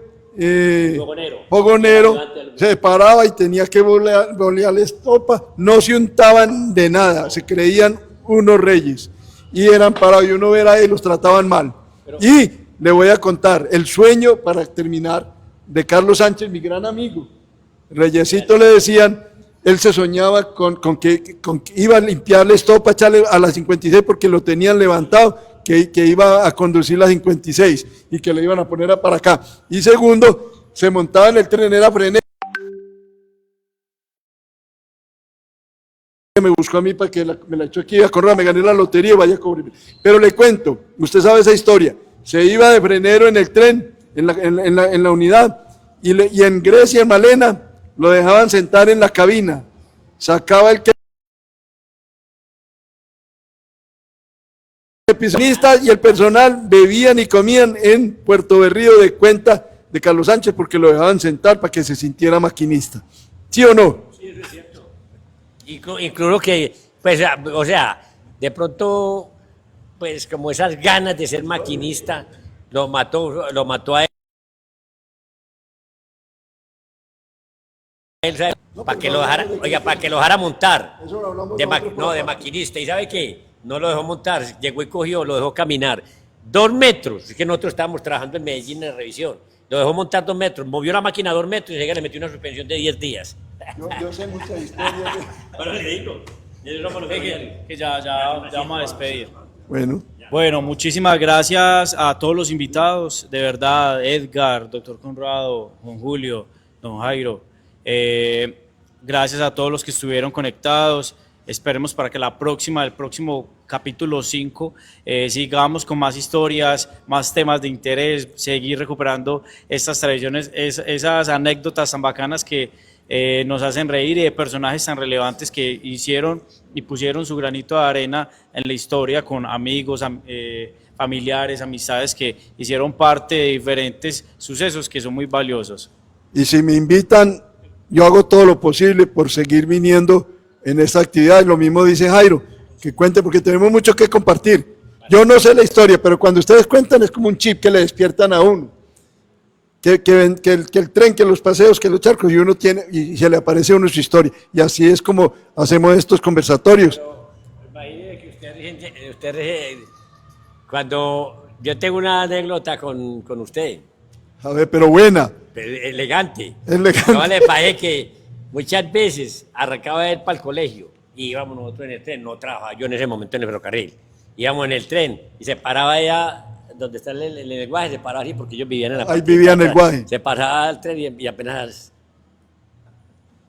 fogonero se paraba y tenía que bolear la estopa. No se untaban de nada, se creían unos reyes. Y eran parados y uno verá y los trataban mal. Y le voy a contar el sueño para terminar de Carlos Sánchez, mi gran amigo. Reyesito le decían, él se soñaba con que iba a limpiar la estopa, echarle a la 56 porque lo tenían levantado, que iba a conducir la 56 y que le iban a poner para acá. Y segundo, se montaba en el tren, era frenero. Me buscó a mí para que me la echó aquí, iba a correr, me gané la lotería, vaya a cobrar. Pero le cuento, usted sabe esa historia, se iba de frenero en el tren, en la unidad, y en Grecia, en Malena, lo dejaban sentar en la cabina, sacaba el pisonista y el personal bebían y comían en Puerto Berrío de cuenta de Carlos Sánchez porque lo dejaban sentar para que se sintiera maquinista. ¿Sí o no? Sí, eso es cierto. Incluso que, pues, o sea, de pronto, pues como esas ganas de ser maquinista, lo mató a él. Para que lo dejara, oiga, para que lo dejara montar de maquinista. ¿Y sabe qué? No lo dejó montar, llegó y cogió, lo dejó caminar 2 metros. Es que nosotros estábamos trabajando en Medellín en la revisión. Lo dejó montar 2 metros, movió la máquina 2 metros y le metió una suspensión de 10 días. Yo sé muchas historias. Bueno, le digo, Que ya vamos a despedir. Bueno, Muchísimas gracias a todos los invitados, de verdad, Edgar, doctor Conrado, don Julio, don Jairo. Gracias a todos los que estuvieron conectados. Esperemos para que el próximo capítulo 5, sigamos con más historias, más temas de interés, seguir recuperando estas tradiciones, esas anécdotas tan bacanas que nos hacen reír, y de personajes tan relevantes que hicieron y pusieron su granito de arena en la historia, con amigos, familiares, amistades que hicieron parte de diferentes sucesos que son muy valiosos. y si me invitan, yo hago todo lo posible por seguir viniendo en esta actividad. Lo mismo dice Jairo, que cuente porque tenemos mucho que compartir. Yo no sé la historia, pero cuando ustedes cuentan es como un chip que le despiertan a uno. Que el tren, que los paseos, que los charcos, y uno tiene, y se le aparece a uno su historia. Y así es como hacemos estos conversatorios. Imagínese que usted, cuando yo tengo una anécdota con usted, A ver, pero buena. elegante. Elegante. No le parece que muchas veces arrancaba él para el colegio y íbamos nosotros en el tren, no trabajaba yo en ese momento en el ferrocarril, íbamos en el tren y se paraba allá donde está el lenguaje, se paraba así porque ellos vivían en la Ahí vivían el guaje. Se paraba el tren y apenas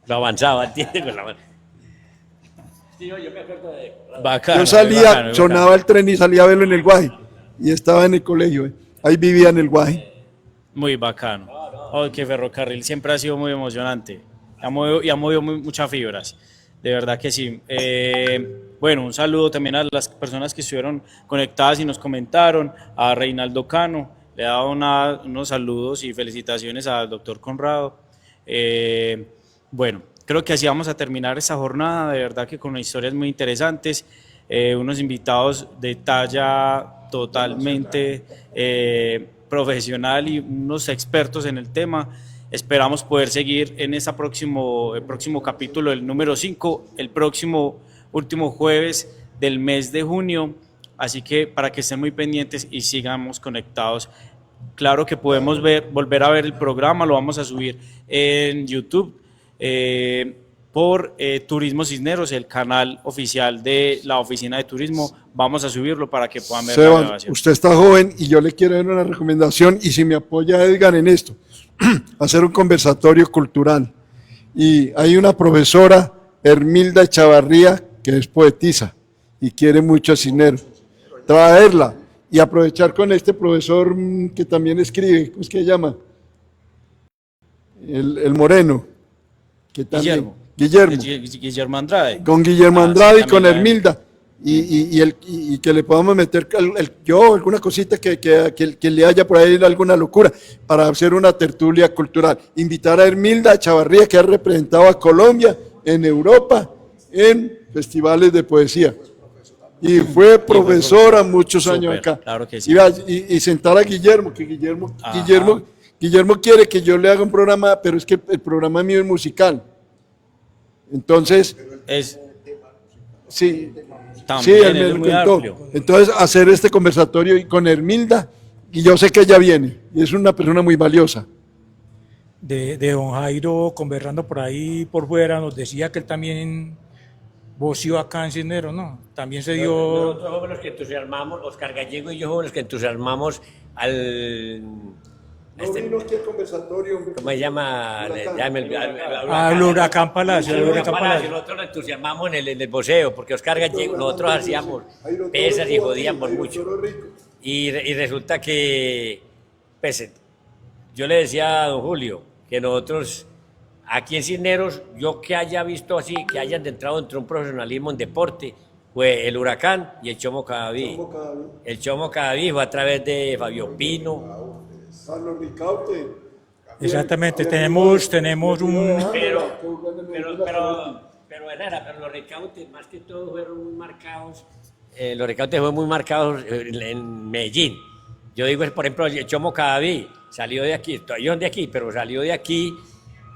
lo avanzaba, ¿entiendes? Sí, yo me acuerdo de... Bacano, Yo salía, bacano. sonaba el tren y salía a verlo en el guaje. Y estaba en el colegio. Ahí vivía en el guaje. Muy bacano. Oh, que ferrocarril siempre ha sido muy emocionante. Ha movido muchas fibras. De verdad que sí. Bueno, un saludo también a las personas que estuvieron conectadas y nos comentaron. A Reinaldo Cano, le daba unos saludos y felicitaciones al doctor Conrado. Bueno, creo que así vamos a terminar esta jornada. De verdad que con historias muy interesantes. Unos invitados de talla totalmente profesional y unos expertos en el tema. Esperamos poder seguir en el próximo capítulo, el número 5, el próximo último jueves del mes de junio. Así que para que estén muy pendientes y sigamos conectados. Claro que podemos volver a ver el programa, lo vamos a subir en YouTube. por Turismo Cisneros, el canal oficial de la Oficina de Turismo. Vamos a subirlo para que puedan ver la Esteban, grabación. usted está joven y yo le quiero dar una recomendación, y si me apoya Edgar en esto, hacer un conversatorio cultural. Y hay una profesora, Hermilda Echavarría, que es poetisa y quiere mucho a Cisneros. Traerla y aprovechar con este profesor que también escribe, ¿cómo es que se llama? El moreno, que también, Guillermo. Guillermo Andrade. Con Guillermo Ah, Andrade sí, y con también Hermilda. Y que le podamos meter yo alguna cosita que le haya por ahí alguna locura para hacer una tertulia cultural. Invitar a Hermilda Chavarría, que ha representado a Colombia en Europa en festivales de poesía. Y fue profesora muchos años Súper, acá. claro que sí. Y sentar a Guillermo, que Ajá. Guillermo quiere que yo le haga un programa, pero es que el programa mío es musical. Entonces, Es sí, también él me es lo muy contó. amplio. Entonces, hacer este conversatorio y con Hermilda, y yo sé que ella viene, y es una persona muy valiosa. De don Jairo, conversando por ahí por fuera, nos decía que él también voció acá en Cisneros, ¿no? También se dio... Nosotros somos los que entusiasmamos, Oscar Gallego y yo somos los que entusiasmamos al... vino aquí el conversatorio. ¿Cómo se llama? Al Huracán Palacio. Al Huracán Palacio. Nosotros lo entusiasmamos en el voceo, porque Oscar Gallego, nosotros hacíamos pesas y jodíamos mucho. Y resulta que, pues, yo le decía a don Julio que nosotros, aquí en Cisneros, yo que haya visto así, que hayan entrado dentro de un profesionalismo en deporte, fue el Huracán y el Chomo Cadaví. El Chomo Cadaví fue a través de Fabio Pino. Carlos Ricaute. Exactamente, tenemos un... Pero Herrera, pero los recautes más que todo fueron muy marcados. Los recautes fueron muy marcados en Medellín. Yo digo, por ejemplo, el Chomo Cadaví salió de aquí, yo soy de aquí, pero salió de aquí.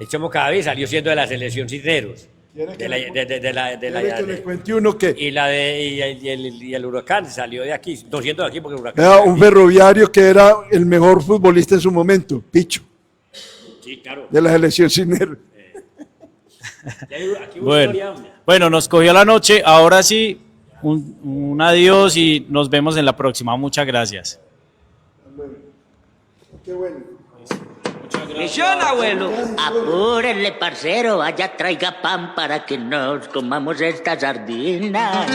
El Chomo Cadaví salió siendo de la selección Cisneros. Que le cuente uno que Y el Huracán salió de aquí, no siendo de aquí porque el Huracán. era un ferroviario que era el mejor futbolista en su momento, Picho, Sí, claro. de la selección Cisneros. Aquí hubo historia. Bueno, nos cogió la noche. Ahora sí, un adiós y nos vemos en la próxima. Muchas gracias. Qué bueno. Misión, abuelo. Apúrenle, parcero, vaya traiga pan para que nos comamos esta sardina.